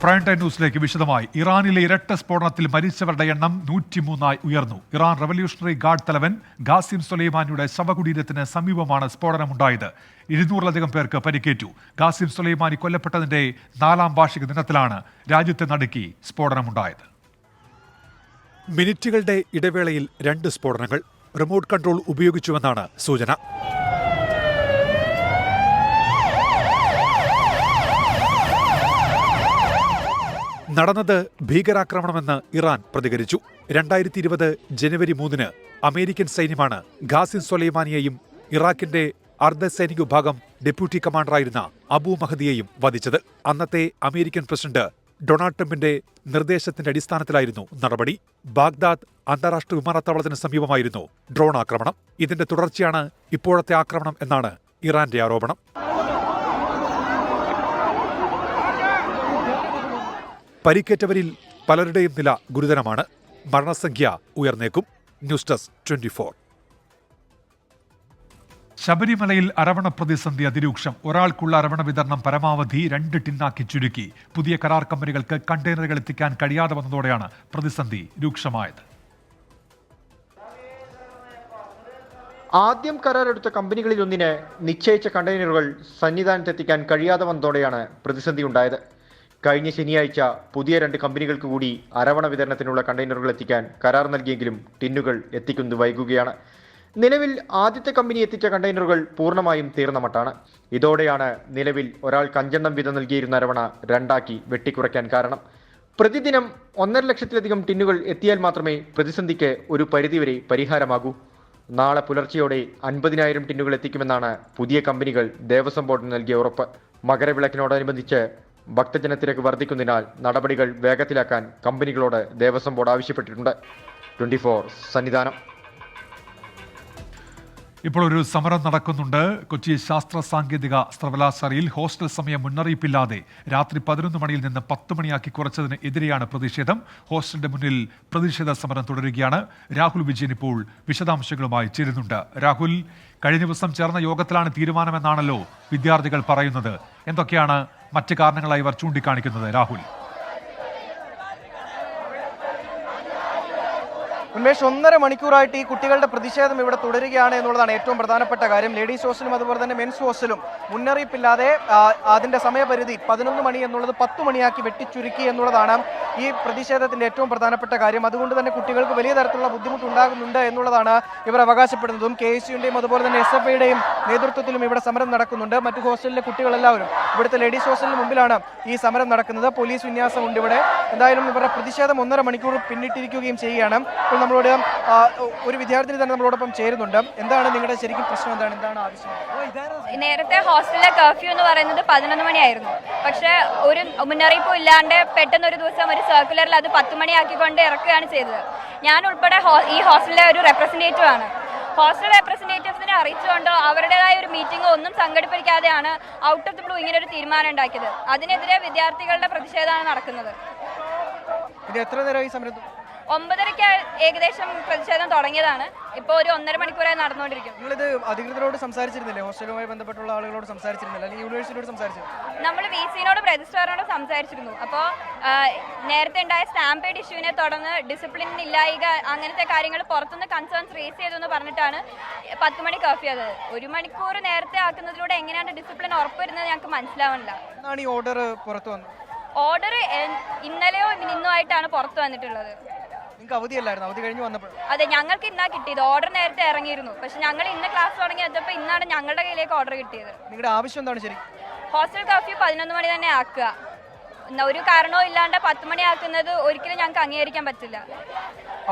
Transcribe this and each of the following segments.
Prime time ന്യൂസിലേക്ക് വിശദമായി. ഇറാനിലെ ഇരട്ട സ്ഫോടനത്തിൽ മരിച്ചവരുടെ എണ്ണം 103 ഉയർന്നു. ഇറാൻ റവല്യൂഷണറി ഗാർഡ് തലവൻ ഖാസിം സുലൈമാനിയുടെ ശവകുടീരത്തിന് സമീപമാണ് സ്ഫോടനമുണ്ടായത്. 200-ലധികം പേർക്ക് പരിക്കേറ്റു. ഖാസിം സുലൈമാനി കൊല്ലപ്പെട്ടതിന്റെ 4ാം വാർഷിക ദിനത്തിലാണ് രാജ്യത്തെ നടുക്കി സ്ഫോടനമുണ്ടായത്. മിനിറ്റുകളുടെ ഇടവേളയിൽ 2 സ്ഫോടനങ്ങൾ. റിമോട്ട് കൺട്രോൾ ഉപയോഗിച്ചുവെന്നാണ് സൂചന. നടന്നത് ഭീകരാക്രമണമെന്ന് ഇറാൻ പ്രതികരിച്ചു. 2020 ജനുവരി 3 അമേരിക്കൻ സൈന്യമാണ് ഖാസിം സൊലൈമാനിയെയും ഇറാഖിന്റെ അർദ്ധസൈനിക വിഭാഗം ഡെപ്യൂട്ടി കമാൻഡറായിരുന്ന അബു മഹദിയെയും വധിച്ചത്. അന്നത്തെ അമേരിക്കൻ പ്രസിഡന്റ് ഡൊണാൾഡ് ട്രംപിന്റെ നിർദ്ദേശത്തിന്റെ അടിസ്ഥാനത്തിലായിരുന്നു നടപടി. ബാഗ്ദാദ് അന്താരാഷ്ട്ര വിമാനത്താവളത്തിന് സമീപമായിരുന്നു ഡ്രോൺ ആക്രമണം. ഇതിന്റെ തുടർച്ചയാണ് ഇപ്പോഴത്തെ ആക്രമണം എന്നാണ് ഇറാന്റെ ആരോപണം. പരിക്കേറ്റവരിൽ പലരുടെയും നില ഗുരുതരമാണ്. മരണസംഖ്യ ഉയർന്നേക്കും. News desk 24. ശബരിമലയിൽ അരവണ പ്രതിസന്ധി അതിരൂക്ഷം. ഒരാൾക്കുള്ള അരവണ വിതരണം പരമാവധി 2 ടിന്നാക്കി ചുരുക്കി. പുതിയ കരാർ കമ്പനികൾക്ക് കണ്ടെയ്നറുകൾ എത്തിക്കാൻ കഴിയാതെ വന്നതോടെയാണ് പ്രതിസന്ധി രൂക്ഷമായത്. ആദ്യം കരാറെടുത്ത കമ്പനികളിൽ ഒന്നിന് നിശ്ചയിച്ച കണ്ടെയ്നറുകൾ സന്നിധാനത്തെത്തിക്കാൻ കഴിയാതെ വന്നതോടെയാണ് പ്രതിസന്ധി ഉണ്ടായത്. കഴിഞ്ഞ ശനിയാഴ്ച പുതിയ 2 കമ്പനികൾക്ക് കൂടി അരവണ വിതരണത്തിനുള്ള കണ്ടെയ്നറുകൾ എത്തിക്കാൻ കരാർ നൽകിയെങ്കിലും ടിന്നുകൾ എത്തിക്കുന്നത് വൈകുകയാണ്. നിലവിൽ ആദ്യത്തെ കമ്പനി എത്തിച്ച കണ്ടെയ്നറുകൾ പൂർണ്ണമായും തീർന്ന മട്ടാണ്. ഇതോടെയാണ് നിലവിൽ ഒരാൾക്ക് 5 എണ്ണം വീതം നൽകിയിരുന്ന അരവണ 2 വെട്ടിക്കുറയ്ക്കാൻ കാരണം. പ്രതിദിനം 1.5 ലക്ഷത്തിലധികം ടിന്നുകൾ എത്തിയാൽ മാത്രമേ പ്രതിസന്ധിക്ക് ഒരു പരിധിവരെ പരിഹാരമാകൂ. നാളെ പുലർച്ചെയോടെ 50,000 ടിന്നുകൾ എത്തിക്കുമെന്നാണ് പുതിയ കമ്പനികൾ ദേവസ്വം ബോർഡിന് നൽകിയ ഉറപ്പ്. മകരവിളക്കിനോടനുബന്ധിച്ച് ഭക്തജനത്തിരക്ക് വർദ്ധിക്കുന്നതിനാൽ നടപടികൾ വേഗത്തിലാക്കാൻ കമ്പനികളോട് ദേവസ്വം ബോർഡ് ആവശ്യപ്പെട്ടിട്ടുണ്ട്. 24 സന്നിധാനം. ഇപ്പോൾ ഒരു സമരം നടക്കുന്നുണ്ട്. കൊച്ചി ശാസ്ത്ര സാങ്കേതിക സർവകലാശാലയിൽ ഹോസ്റ്റൽ സമയം മുന്നറിയിപ്പില്ലാതെ രാത്രി 11 മണിയിൽ നിന്ന് 10 മണിയാക്കി കുറച്ചതിന് എതിരെയാണ് പ്രതിഷേധം. ഹോസ്റ്റലിന്റെ മുന്നിൽ പ്രതിഷേധ സമരം തുടരുകയാണ്. രാഹുൽ വിജയൻ ഇപ്പോൾ വിശദാംശങ്ങളുമായി ചേരുന്നുണ്ട്. രാഹുൽ, കഴിഞ്ഞ ദിവസം ചേർന്ന യോഗത്തിലാണ് തീരുമാനമെന്നാണല്ലോ വിദ്യാർത്ഥികൾ പറയുന്നത്. എന്തൊക്കെയാണ് മറ്റ് കാരണങ്ങളായി ഇവർ ചൂണ്ടിക്കാണിക്കുന്നത്? രാഹുൽ. ഉന്മേഷ്, 1.5 മണിക്കൂറായിട്ട് ഈ കുട്ടികളുടെ പ്രതിഷേധം ഇവിടെ തുടരുകയാണ് എന്നുള്ളതാണ് ഏറ്റവും പ്രധാനപ്പെട്ട കാര്യം. ലേഡീസ് ഹോസ്റ്റലും അതുപോലെ തന്നെ മെൻസ് ഹോസ്റ്റലും മുന്നറിയിപ്പില്ലാതെ അതിന്റെ സമയപരിധി 11 മണി എന്നുള്ളത് 10 മണിയാക്കി വെട്ടിച്ചുരുക്കി എന്നുള്ളതാണ് ഈ പ്രതിഷേധത്തിന്റെ ഏറ്റവും പ്രധാനപ്പെട്ട കാര്യം. അതുകൊണ്ട് തന്നെ കുട്ടികൾക്ക് വലിയ തരത്തിലുള്ള ബുദ്ധിമുട്ടുണ്ടാകുന്നുണ്ട് എന്നുള്ളതാണ് ഇവർ അവകാശപ്പെടുന്നതും. KSUവിന്റെയും അതുപോലെ തന്നെ SFIയുടെയും നേതൃത്വത്തിലും ഇവിടെ സമരം നടക്കുന്നുണ്ട്. മറ്റു ഹോസ്റ്റലിലെ കുട്ടികളെല്ലാവരും ഇവിടുത്തെ ലേഡീസ് ഹോസ്റ്റലിന് മുമ്പിലാണ് ഈ സമരം നടക്കുന്നത്. പോലീസ് വിന്യാസമുണ്ട് ഇവിടെ. എന്തായാലും ഇവരുടെ പ്രതിഷേധം 1.5 മണിക്കൂർ പിന്നിട്ടിരിക്കുകയും ചെയ്യുകയാണ്. നമ്മളോട് ഒരു വിദ്യാർത്ഥിനി തന്നെ നമ്മളോടൊപ്പം ചേരുന്നുണ്ട്. എന്താണ് നിങ്ങളുടെ ശരിക്കും പ്രശ്നം? എന്താണ് ആവശ്യം? നേരത്തെ ഹോസ്റ്റലിലെ കർഫ്യൂ എന്ന് പറയുന്നത് 11 മണിയായിരുന്നു. പക്ഷേ ഒരു മുന്നറിയിപ്പും ഇല്ലാണ്ട് പെട്ടെന്ന് ഒരു ദിവസം ഒരു സർക്കുലറിൽ അത് 10 മണിയാക്കിക്കൊണ്ട് ഇറക്കുകയാണ് ചെയ്തത്. ഞാൻ ഉൾപ്പെടെ ഈ ഹോസ്റ്റലിലെ ഒരു റെപ്രസെന്റേറ്റീവ് ആണ്. ഹോസ്റ്റൽ റെപ്രസെന്റേറ്റീവ്സിനെ അറിയിച്ചുകൊണ്ടോ അവരുടേതായ ഒരു മീറ്റിംഗോ ഒന്നും സംഘടിപ്പിക്കാതെയാണ് ഔട്ട് ഓഫ് ദി ബ്ലൂ ഇങ്ങനെ ഒരു തീരുമാനം ഉണ്ടാക്കിയത്. അതിനെതിരെ വിദ്യാർത്ഥികളുടെ പ്രതിഷേധമാണ് നടക്കുന്നത്. ഇത് എത്ര നേരമായി സമരം? 9:30 ഏകദേശം പ്രതിഷേധം തുടങ്ങിയതാണ്. ഇപ്പോൾ ഒരു 1.5 മണിക്കൂറായി നടന്നുകൊണ്ടിരിക്കും. നിങ്ങളിത് അധികൃതരോട് സംസാരിച്ചിരുന്നില്ലേ? ഹോസ്റ്റലുമായി ബന്ധപ്പെട്ടുള്ള ആളുകളോട് സംസാരിച്ചിരുന്നില്ല, അല്ലെങ്കിൽ യൂണിവേഴ്സിറ്റിയോട് സംസാരിച്ചിരുന്നു? നമ്മൾ VC-നോടും രജിസ്ട്രാറിനോടും സംസാരിച്ചിരുന്നു. അപ്പോൾ നേരത്തെ ഉണ്ടായ സ്റ്റാമ്പേഡ് ഇഷ്യൂവിനെ തുടർന്ന് ഡിസിപ്ലിൻ ഇല്ലായിക അങ്ങനത്തെ കാര്യങ്ങൾ പുറത്തുനിന്ന് കൺസേൺസ് റേസ് ചെയ്തെന്ന് പറഞ്ഞിട്ടാണ് 10 മണി കർഫ്യൂ ചെയ്തത്. 1 മണിക്കൂർ നേരത്തെ ആക്കുന്നതിലൂടെ എങ്ങനെയാണ് ഡിസിപ്ലിൻ ഉറപ്പുവരുന്നത് ഞങ്ങൾക്ക് മനസ്സിലാവുന്നില്ല. എന്നാണ് ഈ ഓർഡർ പുറത്തു വന്നത്? ഓർഡർ ഇന്നലെയോ ഇന്നുമായിട്ടാണ് പുറത്തു വന്നിട്ടുള്ളത്. നിങ്ങൾക്ക് അവധിയല്ലായിരുന്നു? അവധി കഴിഞ്ഞ് വന്നപ്പോൾ? അതെ, ഞങ്ങൾക്ക് ഇന്നാ കിട്ടിയത്. ഓർഡർ നേരത്തെ ഇറങ്ങിയിരുന്നു. പക്ഷെ ഞങ്ങൾ ഇന്ന് ക്ലാസ് തുടങ്ങി വെച്ചപ്പോൾ ഇന്നാണ് ഞങ്ങളുടെ കയ്യിലേക്ക് ഓർഡർ കിട്ടിയത്. നിങ്ങളുടെ ആവശ്യം എന്താണ് ശരി? ഹോസ്റ്റൽ കർഫ്യൂ 11 മണി തന്നെ ആക്കുക. ഒരു കാരണവും ഇല്ലാണ്ട് 10 മണി ആക്കുന്നത് ഒരിക്കലും ഞങ്ങൾക്ക് അംഗീകരിക്കാൻ പറ്റില്ല.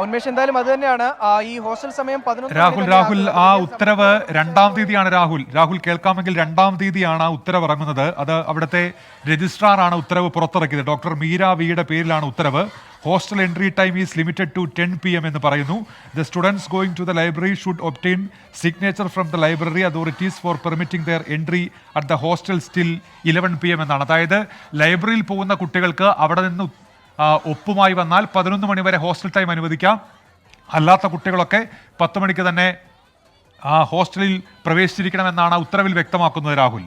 ഉന്മേഷ്, എന്തായാലും അത് തന്നെയാണ് ഈ ഹോസ്റ്റൽ സമയം 11. രാഹുൽ, ആ ഉത്തരവ് 2-ാം തീയതിയാണ്. രാഹുൽ കേൾക്കാമെങ്കിൽ 2-ാം തീയതിയാണ് ആ ഉത്തരവ് ഇറങ്ങുന്നത്. അത് അവിടുത്തെ രജിസ്ട്രാറാണ് ഉത്തരവ് പുറത്തിറക്കിയത്. ഡോക്ടർ മീര വിയുടെ പേരിലാണ് ഉത്തരവ്. Hostel entry time is limited to 10 PM എന്ന് പറയുന്നു. The students going to the library should obtain signature from the library authorities for permitting their entry at the hostel still 11 PM എന്നാണ്. അതായത് ലൈബ്രറിയിൽ പോകുന്ന കുട്ടികൾക്ക് അവിടെ നിന്ന് ഒപ്പുമായി വന്നാൽ 11 മണി വരെ ഹോസ്റ്റൽ ടൈം അനുവദിക്കാം. അല്ലാത്ത കുട്ടികളൊക്കെ 10 മണിക്ക് തന്നെ ഹോസ്റ്റലിൽ പ്രവേശിച്ചിരിക്കണമെന്നാണ് ഉത്തരവിൽ വ്യക്തമാക്കുന്നത്. രാഹുൽ,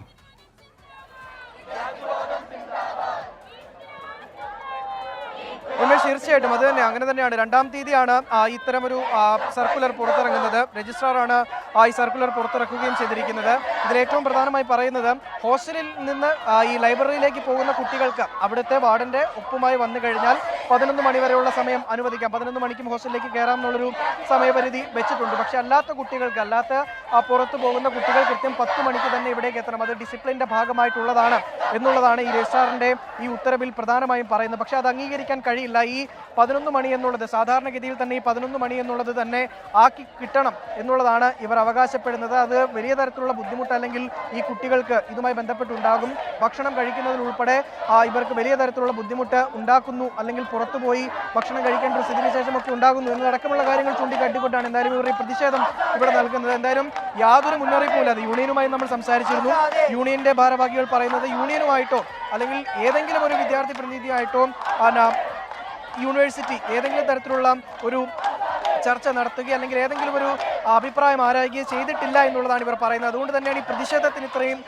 തീർച്ചയായിട്ടും അത് തന്നെ അങ്ങനെ തന്നെയാണ്. 2-ാം തീയതിയാണ് ഇത്തരമൊരു സർക്കുലർ പുറത്തിറങ്ങുന്നത്. രജിസ്ട്രാറാണ് ഈ സർക്കുലർ പുറത്തിറക്കുകയും ചെയ്തിരിക്കുന്നത്. ഇതിലേറ്റവും പ്രധാനമായി പറയുന്നത് ഹോസ്റ്റലിൽ നിന്ന് ഈ ലൈബ്രറിയിലേക്ക് പോകുന്ന കുട്ടികൾക്ക് അവിടുത്തെ വാർഡന്റെ ഒപ്പുമായി വന്നു കഴിഞ്ഞാൽ 11 മണി വരെയുള്ള സമയം അനുവദിക്കാം. 11 മണിക്കും ഹോസ്റ്റലിലേക്ക് കയറാം എന്നുള്ളൊരു സമയപരിധി വെച്ചിട്ടുണ്ട്. പക്ഷെ അല്ലാത്ത കുട്ടികൾക്ക്, പുറത്തു പോകുന്ന കുട്ടികൾ കൃത്യം 10 മണിക്ക് തന്നെ ഇവിടേക്ക് എത്തണം. അത് ഡിസിപ്ലിന്റെ ഭാഗമായിട്ടുള്ളതാണ് എന്നുള്ളതാണ് ഈ രജിസ്ട്രാറിന്റെ ഈ ഉത്തരവിൽ പ്രധാനമായും പറയുന്നത്. പക്ഷെ അത് അംഗീകരിക്കാൻ കഴിയില്ല. ഈ 11 മണി എന്നുള്ളത് സാധാരണഗതിയിൽ തന്നെ ഈ 11 മണി എന്നുള്ളത് തന്നെ ആക്കി കിട്ടണം എന്നുള്ളതാണ് ഇവർ അവകാശപ്പെടുന്നത്. അത് വലിയ തരത്തിലുള്ള ബുദ്ധിമുട്ട് അല്ലെങ്കിൽ ഈ കുട്ടികൾക്ക് ഇതുമായി ബന്ധപ്പെട്ടുണ്ടാകും. ഭക്ഷണം കഴിക്കുന്നതിനുൾപ്പെടെ ഇവർക്ക് വലിയ തരത്തിലുള്ള ബുദ്ധിമുട്ട് ഉണ്ടാക്കുന്നു, അല്ലെങ്കിൽ പുറത്തുപോയി ഭക്ഷണം കഴിക്കേണ്ട ഒരു സ്ഥിതിവിശേഷമൊക്കെ ഉണ്ടാകുന്നു എന്നതടക്കമുള്ള കാര്യങ്ങൾ ചൂണ്ടിക്കാട്ടിക്കൊണ്ടാണ് എന്തായാലും ഇവർ ഈ പ്രതിഷേധം ഇവിടെ നൽകുന്നത്. എന്തായാലും യാതൊരു മുന്നറിയിപ്പുമില്ല. അത് യൂണിയനുമായി നമ്മൾ സംസാരിച്ചിരുന്നു. യൂണിയന്റെ ഭാരവാഹികൾ പറയുന്നത് യൂണിയനുമായിട്ടോ അല്ലെങ്കിൽ ഏതെങ്കിലും ഒരു വിദ്യാർത്ഥി പ്രതിനിധിയായിട്ടോ യൂണിവേഴ്സിറ്റി ഏതെങ്കിലും തരത്തിലുള്ള ഒരു ചർച്ച നടത്തുകയോ അല്ലെങ്കിൽ ഏതെങ്കിലും ഒരു അഭിപ്രായം ആരായുകയോ ചെയ്തിട്ടില്ല എന്നുള്ളതാണ് ഇവർ പറയുന്നത്. അതുകൊണ്ട് തന്നെയാണ് ഈ പ്രതിഷേധത്തിന് ഇത്രയും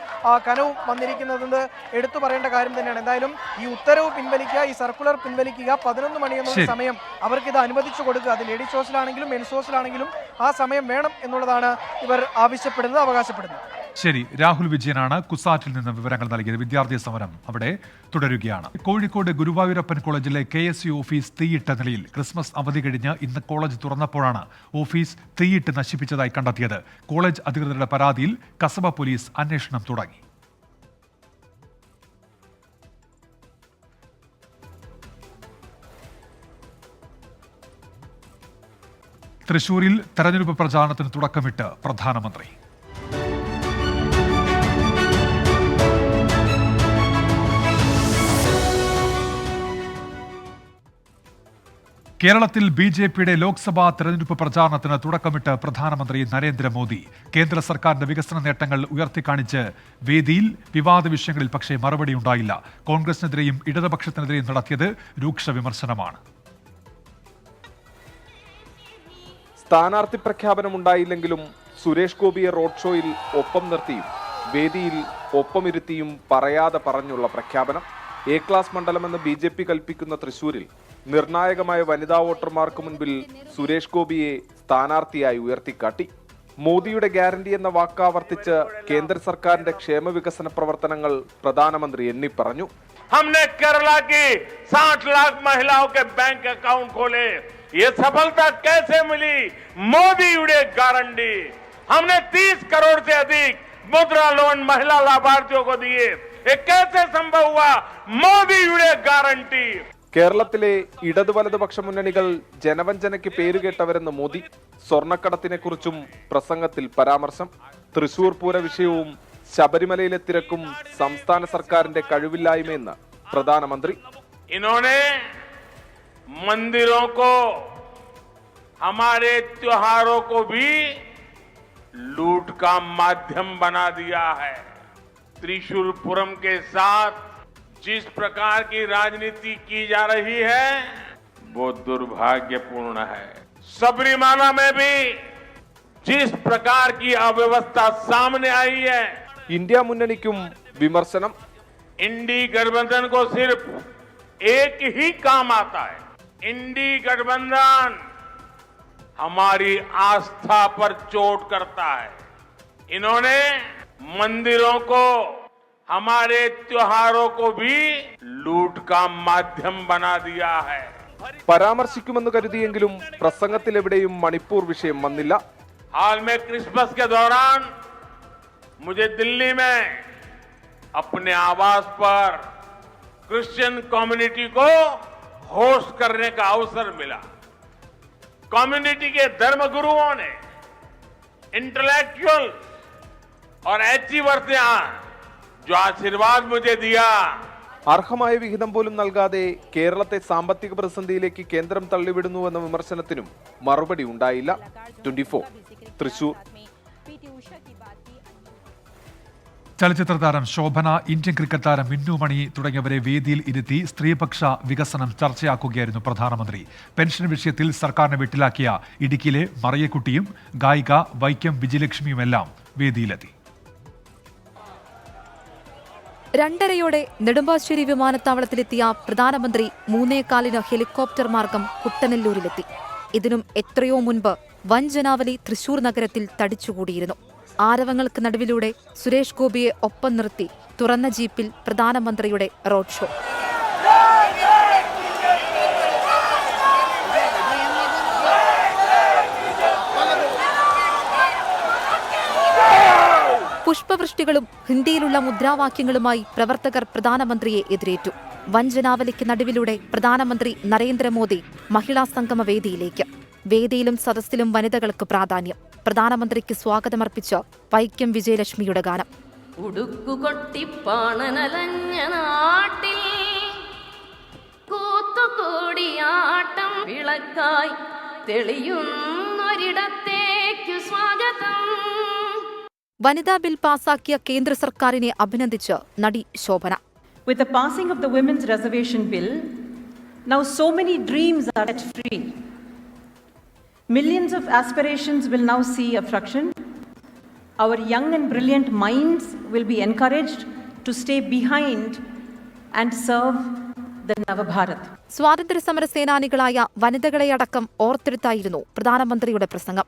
കനവും വന്നിരിക്കുന്നതെന്ന് എടുത്തു പറയേണ്ട കാര്യം തന്നെയാണ്. എന്തായാലും ഈ ഉത്തരവ് പിൻവലിക്കുക, ഈ സർക്കുലർ പിൻവലിക്കുക, 11 മണി എന്നുള്ള സമയം അവർക്ക് ഇത് അനുവദിച്ചു കൊടുക്കുക. അത് ലേഡീസ് ഹോസ്റ്റലാണെങ്കിലും മെൻസ് ഹോസ്റ്റലാണെങ്കിലും ആ സമയം വേണം എന്നുള്ളതാണ് ഇവർ ആവശ്യപ്പെടുന്നത്, അവകാശപ്പെടുന്നത്. ശരി, രാഹുൽ വിജയനാണ് കുസാറ്റിൽ നിന്ന് വിവരങ്ങൾ നൽകിയത്. വിദ്യാർത്ഥി സമരം അവിടെ തുടരുകയാണ്. കോഴിക്കോട് ഗുരുവായൂരപ്പൻ കോളേജിലെ KSU ഓഫീസ് തീയിട്ട നിലയിൽ. ക്രിസ്മസ് അവധി കഴിഞ്ഞ് ഇന്ന് കോളേജ് തുറന്നപ്പോഴാണ് ഓഫീസ് തീയിട്ട് നശിപ്പിച്ചതായി കണ്ടെത്തിയത്. കോളേജ് അധികൃതരുടെ പരാതിയിൽ കസബ പോലീസ് അന്വേഷണം തുടങ്ങി. തൃശൂരിൽ തെരഞ്ഞെടുപ്പ് പ്രചാരണത്തിന് തുടക്കമിട്ട് പ്രധാനമന്ത്രി. കേരളത്തിൽ BJPയുടെ ലോക്സഭാ തെരഞ്ഞെടുപ്പ് പ്രചാരണത്തിന് തുടക്കമിട്ട് പ്രധാനമന്ത്രി നരേന്ദ്രമോദി. കേന്ദ്ര സർക്കാരിന്റെ വികസന നേട്ടങ്ങൾ ഉയർത്തിക്കാണിച്ച് വേദിയിൽ വിവാദ വിഷയങ്ങളിൽ പക്ഷേ മറുപടി ഉണ്ടായില്ല. കോൺഗ്രസിനെതിരെയും ഇടതുപക്ഷത്തിനെതിരെയും നടത്തിയത് രൂക്ഷ വിമർശനമാണ്. സ്ഥാനാർത്ഥി പ്രഖ്യാപനമുണ്ടായില്ലെങ്കിലും സുരേഷ് ഗോപിയെ റോഡ് ഷോയിൽ ഒപ്പം നിർത്തിയും വേദിയിൽ ഒപ്പമിരുത്തിയും പറയാതെ പറഞ്ഞുള്ള പ്രഖ്യാപനം. A ക്ലാസ് മണ്ഡലമെന്ന് BJP കൽപ്പിക്കുന്ന തൃശൂരിൽ നിർണായകമായ വനിതാ വോട്ടർമാർക്ക് മുൻപിൽ സുരേഷ് ഗോപിയെ സ്ഥാനാർത്ഥിയായി ഉയർത്തിക്കാട്ടി. മോദിയുടെ ഗ്യാരണ്ടി എന്ന വാക്കാവർത്തിച്ച് കേന്ദ്ര സർക്കാരിന്റെ ക്ഷേമ വികസന പ്രവർത്തനങ്ങൾ പ്രധാനമന്ത്രി എണ്ണി പറഞ്ഞു. हमने केरला की 60 लाख महिलाओं के बैंक अकाउंट खोले. ये सफलता कैसे मिली? मोदी गारंटी. हमने 30 करोड़ से अधिक मुद्रा लोन महिला लाभार्थियों को दिए. ये कैसे संभव हुआ? मोदी गारंटी. കേരളത്തിലെ ഇടതു വലതുപക്ഷ മുന്നണികൾ ജനവഞ്ചനയ്ക്ക് പേരുകേട്ടവരെന്ന് മോദി. സ്വർണ്ണക്കടത്തിനെ കുറിച്ചും പ്രസംഗത്തിൽ പരാമർശം. തൃശൂർ പൂര വിഷയവും ശബരിമലയിലെ തിരക്കും സംസ്ഥാന സർക്കാരിന്റെ കഴിവില്ലായ്മയെന്ന് പ്രധാനമന്ത്രി. इन्होंने मंदिरों को, हमारे त्योहारों को भी लूट का माध्यम बना दिया है. त्रिशूलपुरम के साथ जिस प्रकार की राजनीति की जा रही है वो दुर्भाग्यपूर्ण है. सबरीमाला में भी जिस प्रकार की अव्यवस्था सामने आई है. ഇന്ത്യ മുന്നണിക്കും വിമർശനം. इंडी गठबंधन को सिर्फ एक ही काम आता है. इंडी गठबंधन हमारी आस्था पर चोट करता है. इन्होंने मंदिरों को, हमारे त्योहारों को भी लूट का माध्यम बना दिया है. പരാമർശിക്കുമെന്ന് കരുതിയെങ്കിലും പ്രസംഗത്തിലെവിടെയും മണിപ്പൂർ വിഷയം വന്നില്ല. हाल में क्रिसमस के दौरान मुझे दिल्ली में अपने आवास पर क्रिश्चियन कम्युनिटी को होस्ट करने का अवसर मिला. कम्युनिटी के धर्मगुरुओं ने, इंटेलेक्चुअल और अचीवर्स ने जो आशीर्वाद मुझे दिया. അർഹമായ വിഹിതം പോലും നൽകാതെ കേരളത്തെ സാമ്പത്തിക പ്രതിസന്ധിയിലേക്ക് കേന്ദ്രം തള്ളിവിടുന്നുവെന്ന വിമർശനത്തിനും മറുപടി ഉണ്ടായില്ല. 24 തൃശൂർ. ചലച്ചിത്ര താരം ശോഭന, ഇന്ത്യൻ ക്രിക്കറ്റ് താരം മിന്നു മണി തുടങ്ങിയവരെ വേദിയിൽ ഇരുത്തി സ്ത്രീപക്ഷ വികസനം ചർച്ചയാക്കുകയായിരുന്നു പ്രധാനമന്ത്രി. പെൻഷൻ വിഷയത്തിൽ സർക്കാരിനെ വെട്ടിലാക്കിയ ഇടുക്കിയിലെ മറിയക്കുട്ടിയും ഗായിക വൈക്കം വിജയലക്ഷ്മിയുമെല്ലാം വേദിയിലെത്തി. 2:30 നെടുമ്പാശ്ശേരി വിമാനത്താവളത്തിലെത്തിയ പ്രധാനമന്ത്രി 3:15 ഹെലികോപ്റ്റർ മാർഗം കുട്ടനെല്ലൂരിലെത്തി. ഇതിനും എത്രയോ മുൻപ് വൻ ജനാവലി തൃശൂർ നഗരത്തിൽ തടിച്ചുകൂടിയിരുന്നു. ആരവങ്ങൾക്ക് നടുവിലൂടെ സുരേഷ് ഗോപിയെ ഒപ്പം നിർത്തി തുറന്ന ജീപ്പിൽ പ്രധാനമന്ത്രിയുടെ റോഡ് ഷോ. പുഷ്പവൃഷ്ടികളും ഹിന്ദിയിലുള്ള മുദ്രാവാക്യങ്ങളുമായി പ്രവർത്തകർ പ്രധാനമന്ത്രിയെ എതിരേറ്റു. വൻജനാവലിക്ക് നടുവിലൂടെ പ്രധാനമന്ത്രി നരേന്ദ്രമോദി മഹിളാ സംഗമ വേദിയിലേക്ക്. വേദിയിലും സദസ്സിലും വനിതകൾക്ക് പ്രാധാന്യം. പ്രധാനമന്ത്രിക്ക് സ്വാഗതമർപ്പിച്ച് വൈക്കം വിജയലക്ഷ്മിയുടെ ഗാനം. ഉടുക്കുകൊട്ടിപ്പാണനലഞ്ഞ നാട്ടിൽ കൂത്തുകൂടിയാട്ടം വിളക്കായി തെളിയുന്നൊരിടത്തേക്കു സ്വാഗതം. വനിതാ ബിൽ പാസാക്കിയ കേന്ദ്ര സർക്കാരിനെ അഭിനന്ദിച്ച് നടി Shobhana. With the passing of the Women's Reservation Bill, now so many dreams are set free. Millions of aspirations will now see a fruition. Our young and brilliant minds will be encouraged to stay behind and serve the Navabharat. സ്വാതന്ത്ര്യ സമര സേനാനികളായ വനിതകളെയടക്കം ഓർത്തെടുത്തായിരുന്നു പ്രധാനമന്ത്രിയുടെ പ്രസംഗം.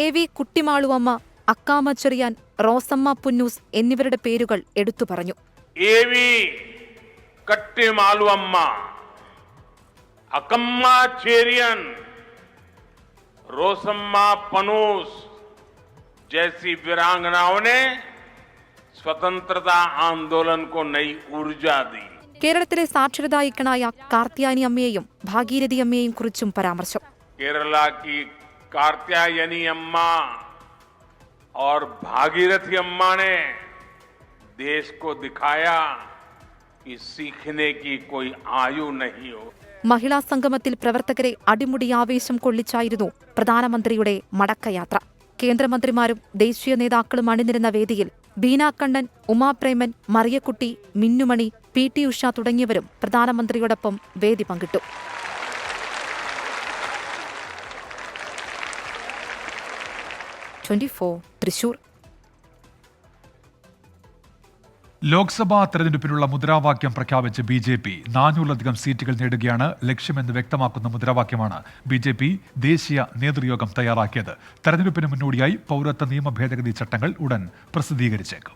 AV Kuttimaluamma, Akkamma Cherian, Rosamma Punnoose എന്നിവരുടെ പേരുകൾ എടുത്തു പറഞ്ഞു. AV കട്ടിമാളുവമ്മ, Akkamma Cherian, Rosamma पनूस जैसी वीरांगनाओं ने स्वतंत्रता आंदोलन को नई ऊर्जा दी. കേരളത്തിലെ സാക്ഷരതാ ഐക്കണായ കാർത്യായനി അമ്മയെയും ഭാഗീരഥി അമ്മയെയും കുറിച്ചും പരാമർശം. केरला की कात्यायनी अम्मा और भागीरथी अम्मा ने देश को दिखाया कि सीखने की कोई आयु नहीं हो. മഹിളാ സംഗമത്തിൽ പ്രവർത്തകരെ അടിമുടി ആവേശം കൊള്ളിച്ചായിരുന്നു പ്രധാനമന്ത്രിയുടെ മടക്കയാത്ര. കേന്ദ്രമന്ത്രിമാരും ദേശീയ നേതാക്കളും അണിനിരുന്ന വേദിയിൽ ബീന കണ്ണൻ, ഉമാപ്രേമൻ, മറിയക്കുട്ടി, മിന്നുമണി, PT ഉഷ തുടങ്ങിയവരും പ്രധാനമന്ത്രിയോടൊപ്പം വേദി പങ്കിട്ടു. തൃശൂർ. ലോക്സഭാ തെരഞ്ഞെടുപ്പിനുള്ള മുദ്രാവാക്യം പ്രഖ്യാപിച്ച് BJP 400-ലധികം സീറ്റുകൾ നേടുകയാണ് ലക്ഷ്യമെന്ന് വ്യക്തമാക്കുന്ന മുദ്രാവാക്യമാണ് BJP ദേശീയ നേതൃയോഗം തയ്യാറാക്കിയത്. തെരഞ്ഞെടുപ്പിന് മുന്നോടിയായി പൗരത്വ നിയമ ഭേദഗതി ചട്ടങ്ങൾ ഉടൻ പ്രസിദ്ധീകരിച്ചേക്കും.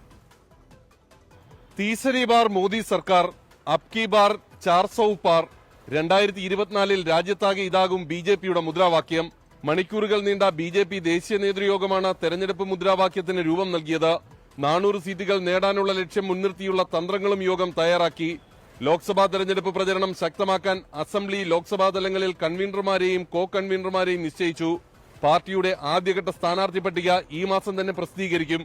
തീസരി ബാർ മോദി സർക്കാർ, അബ്കി ബാർ 400 പാർ. 2024 രാജ്യത്താകെ ഇതാകും BJPയുടെ മുദ്രാവാക്യം. മണിക്കൂറുകൾ നീണ്ട BJP ദേശീയ നേതൃയോഗമാണ് തെരഞ്ഞെടുപ്പ് മുദ്രാവാക്യത്തിന് രൂപം നൽകിയത്. 400 സീറ്റുകൾ നേടാനുള്ള ലക്ഷ്യം മുൻനിർത്തിയുള്ള തന്ത്രങ്ങളും യോഗം തയ്യാറാക്കി. ലോക്സഭാ തെരഞ്ഞെടുപ്പ് പ്രചരണം ശക്തമാക്കാൻ അസംബ്ലി, ലോക്സഭാ തലങ്ങളിൽ കൺവീനർമാരെയും കോ കൺവീനർമാരെയും നിശ്ചയിച്ചു. പാർട്ടിയുടെ ആദ്യഘട്ട സ്ഥാനാർത്ഥി പട്ടിക ഈ മാസം തന്നെ പ്രസിദ്ധീകരിക്കും.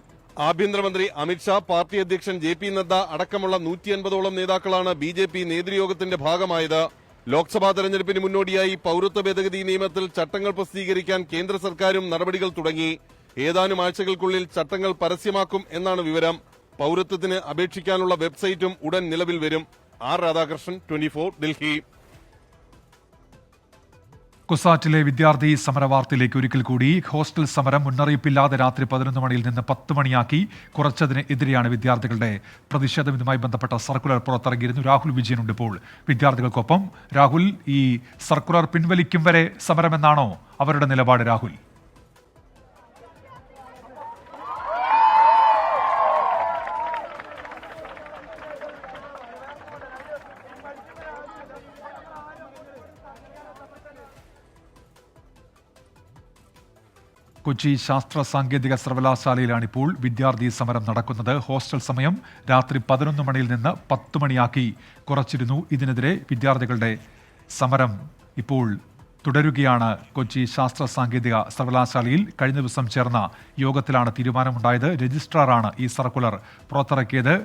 ആഭ്യന്തരമന്ത്രി അമിത്ഷാ, പാർട്ടി അധ്യക്ഷൻ JP നദ്ദ അടക്കമുള്ള 150ഓളം നേതാക്കളാണ് BJP നേതൃയോഗത്തിന്റെ ഭാഗമായത്. ലോക്സഭാ തെരഞ്ഞെടുപ്പിന് മുന്നോടിയായി പൌരത്വ ഭേദഗതി നിയമത്തിൽ ചട്ടങ്ങൾ പ്രസിദ്ധീകരിക്കാൻ കേന്ദ്ര സർക്കാരും നടപടികൾ തുടങ്ങി. ഏതാനും ആഴ്ചകൾക്കുള്ളിൽ ചട്ടങ്ങൾ പരസ്യമാക്കും എന്നാണ് വിവരം. പൌരത്വത്തിന് അപേക്ഷിക്കാനുള്ള വെബ്സൈറ്റും ഉടൻ നിലവിൽ വരും. R. രാധാകൃഷ്ണൻ, 24, ഡൽഹി. കുസാറ്റിലെ വിദ്യാർത്ഥി സമരവാർത്തയിലേക്ക് ഒരിക്കൽ കൂടി. ഹോസ്റ്റൽ സമരം മുന്നറിയിപ്പില്ലാതെ രാത്രി 11 മണിയിൽ നിന്ന് 10 മണിയാക്കി കുറച്ചതിന് എതിരെയാണ് വിദ്യാർത്ഥികളുടെ പ്രതിഷേധം. ഇതുമായി ബന്ധപ്പെട്ട സർക്കുലർ പുറത്തിറങ്ങിയിരുന്നു. രാഹുൽ വിജയനുണ്ട് ഇപ്പോൾ വിദ്യാർത്ഥികൾക്കൊപ്പം. രാഹുൽ, ഈ സർക്കുലർ പിൻവലിക്കും വരെ സമരമെന്നാണോ അവരുടെ നിലപാട്? രാഹുൽ, കൊച്ചി ശാസ്ത്ര സാങ്കേതിക സർവകലാശാലയിലാണ് ഇപ്പോൾ വിദ്യാർത്ഥി സമരം നടക്കുന്നത്. ഹോസ്റ്റൽ സമയം രാത്രി 11 മണിയിൽ നിന്ന് 10 മണിയാക്കി കുറച്ചിരുന്നു. ഇതിനെതിരെ വിദ്യാർത്ഥികളുടെ സമരം ഇപ്പോൾ തുടരുകയാണ്. കൊച്ചി ശാസ്ത്ര സാങ്കേതിക സർവകലാശാലയിൽ കഴിഞ്ഞ ദിവസം ചേർന്ന യോഗത്തിലാണ് തീരുമാനമുണ്ടായത്. രജിസ്ട്രാറാണ് ഈ സർക്കുലർ പുറത്തിറക്കിയത്.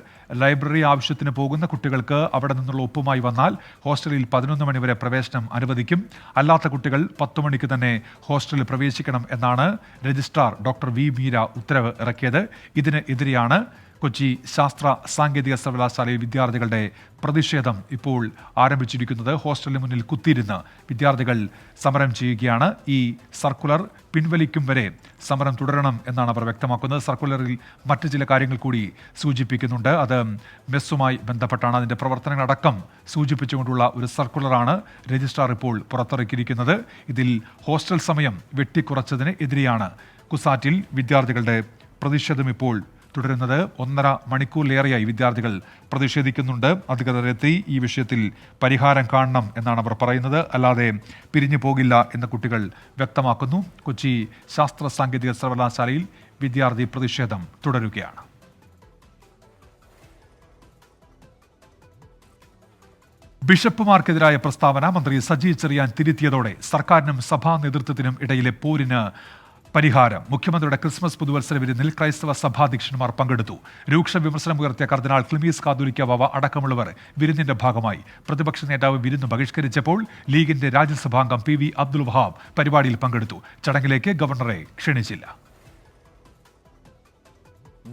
ലൈബ്രറി ആവശ്യത്തിന് പോകുന്ന കുട്ടികൾക്ക് അവിടെ നിന്നുള്ള ഒപ്പുമായി വന്നാൽ ഹോസ്റ്റലിൽ 11 മണി വരെ പ്രവേശനം അനുവദിക്കും. അല്ലാത്ത കുട്ടികൾ 10 മണിക്ക് തന്നെ ഹോസ്റ്റലിൽ പ്രവേശിക്കണം എന്നാണ് രജിസ്ട്രാർ ഡോക്ടർ V. മീര ഉത്തരവ് ഇറക്കിയത്. ഇതിന് എതിരെയാണ് കൊച്ചി ശാസ്ത്ര സാങ്കേതിക സർവകലാശാലയിൽ വിദ്യാർത്ഥികളുടെ പ്രതിഷേധം ഇപ്പോൾ ആരംഭിച്ചിരിക്കുന്നത്. ഹോസ്റ്റലിന് മുന്നിൽ കുത്തിയിരുന്ന് വിദ്യാർത്ഥികൾ സമരം ചെയ്യുകയാണ്. ഈ സർക്കുലർ പിൻവലിക്കും വരെ സമരം തുടരണം എന്നാണ് അവർ വ്യക്തമാക്കുന്നത്. സർക്കുലറിൽ മറ്റ് ചില കാര്യങ്ങൾ കൂടി സൂചിപ്പിക്കുന്നുണ്ട്. അത് മെസ്സുമായി ബന്ധപ്പെട്ടാണ്. അതിൻ്റെ പ്രവർത്തനങ്ങളടക്കം സൂചിപ്പിച്ചുകൊണ്ടുള്ള ഒരു സർക്കുലറാണ് രജിസ്ട്രാർ ഇപ്പോൾ പുറത്തിറക്കിയിരിക്കുന്നത്. ഇതിൽ ഹോസ്റ്റൽ സമയം വെട്ടിക്കുറച്ചതിന് എതിരെയാണ് കുസാറ്റിൽ വിദ്യാർത്ഥികളുടെ പ്രതിഷേധം ഇപ്പോൾ തുടരുന്നത്. 1.5 മണിക്കൂറിലേറെയായി വിദ്യാർത്ഥികൾ പ്രതിഷേധിക്കുന്നുണ്ട്. അധികൃതരെത്തി ഈ വിഷയത്തിൽ പരിഹാരം കാണണം എന്നാണ് അവർ പറയുന്നത്. അല്ലാതെ പിരിഞ്ഞു പോകില്ല എന്ന് കുട്ടികൾ വ്യക്തമാക്കുന്നു. കൊച്ചി ശാസ്ത്ര സാങ്കേതിക സർവകലാശാലയിൽ വിദ്യാർത്ഥി പ്രതിഷേധം തുടരുകയാണ്. ബിഷപ്പുമാർക്കെതിരായ പ്രസ്താവന മന്ത്രി സജി ചെറിയാൻ തിരുത്തിയതോടെ സർക്കാരിനും സഭാ നേതൃത്വത്തിനും ഇടയിലെ പോരിന് പരിഹാരം. മുഖ്യമന്ത്രിയുടെ ക്രിസ്മസ് പുതുവത്സര വിരുന്നിൽ ക്രൈസ്തവ സഭാധ്യക്ഷന്മാർ പങ്കെടുത്തു. രൂക്ഷ വിമർശനമുയർത്തിയ കർദിനാൾ ക്ലിമീസ് കാതോലിക്ക ബാവ അടക്കമുള്ളവർ വിരുന്നിന്റെ ഭാഗമായി. പ്രതിപക്ഷ നേതാവ് വിരുന്ന് ബഹിഷ്കരിച്ചപ്പോൾ ലീഗിന്റെ രാജ്യസഭാംഗം PV അബ്ദുൽ വഹാബ് പരിപാടിയിൽ പങ്കെടുത്തു. ചടങ്ങിലേക്ക് ഗവർണറെ ക്ഷണിച്ചില്ല.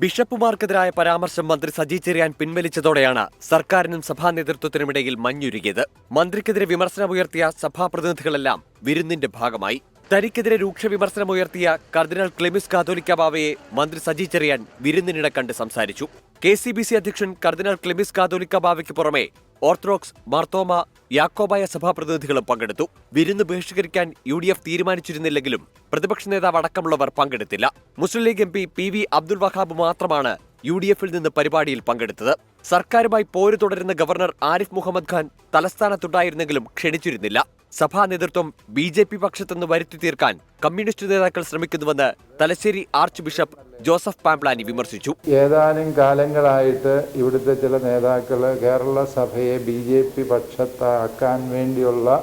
ബിഷപ്പുമാർക്കെതിരായ പരാമർശം മന്ത്രി സജി ചെറിയാൻ പിൻവലിച്ചതോടെയാണ് സർക്കാരിനും സഭാ നേതൃത്വത്തിനുമിടയിൽ മഞ്ഞുരുകിയത്. മന്ത്രിക്കെതിരെ വിമർശനമുയർത്തിയ സഭാപ്രതിനിധികളെല്ലാം വിരുന്നിന്റെ ഭാഗമായി. തനിക്കെതിരെ രൂക്ഷ വിമർശനമുയർത്തിയ കർദിനാൾ ക്ലെമിസ് കാതോലിക്ക ബാവയെ മന്ത്രി സജി ചെറിയാൻ വിരുന്നിനിടെ കണ്ട് സംസാരിച്ചു. KCBC അധ്യക്ഷൻ കർദിനാൾ ക്ലെമിസ് കാതോലിക്ക ബാവയ്ക്ക് പുറമെ ഓർത്തഡോക്സ്, മാർത്തോമ, യാക്കോബായ സഭാപ്രതിനിധികളും പങ്കെടുത്തു. വിരുന്ന് ബഹിഷ്കരിക്കാൻ UDF തീരുമാനിച്ചിരുന്നില്ലെങ്കിലും പ്രതിപക്ഷ നേതാവ് അടക്കമുള്ളവർ പങ്കെടുത്തില്ല. മുസ്ലിം ലീഗ് MP PV അബ്ദുൽ വഹാബ് മാത്രമാണ് UDFൽ നിന്ന് പരിപാടിയിൽ പങ്കെടുത്തത്. സർക്കാരുമായി പോര് തുടരുന്ന ഗവർണർ ആരിഫ് മുഹമ്മദ് ഖാൻ തലസ്ഥാനത്തുണ്ടായിരുന്നെങ്കിലും ക്ഷണിച്ചിരുന്നില്ല. സഭാ നേതൃത്വം BJP പക്ഷത്തെന്ന് വരുത്തി തീർക്കാൻ കമ്മ്യൂണിസ്റ്റ് നേതാക്കൾ ശ്രമിക്കുന്നുവെന്ന് Thalassery archbishop Joseph Pamplany വിമർശിച്ചു. ഏതാനും കാലങ്ങളായിട്ട് ഇവിടുത്തെ ചില നേതാക്കൾ കേരള സഭയെ BJP പക്ഷത്താക്കാൻ വേണ്ടിയുള്ള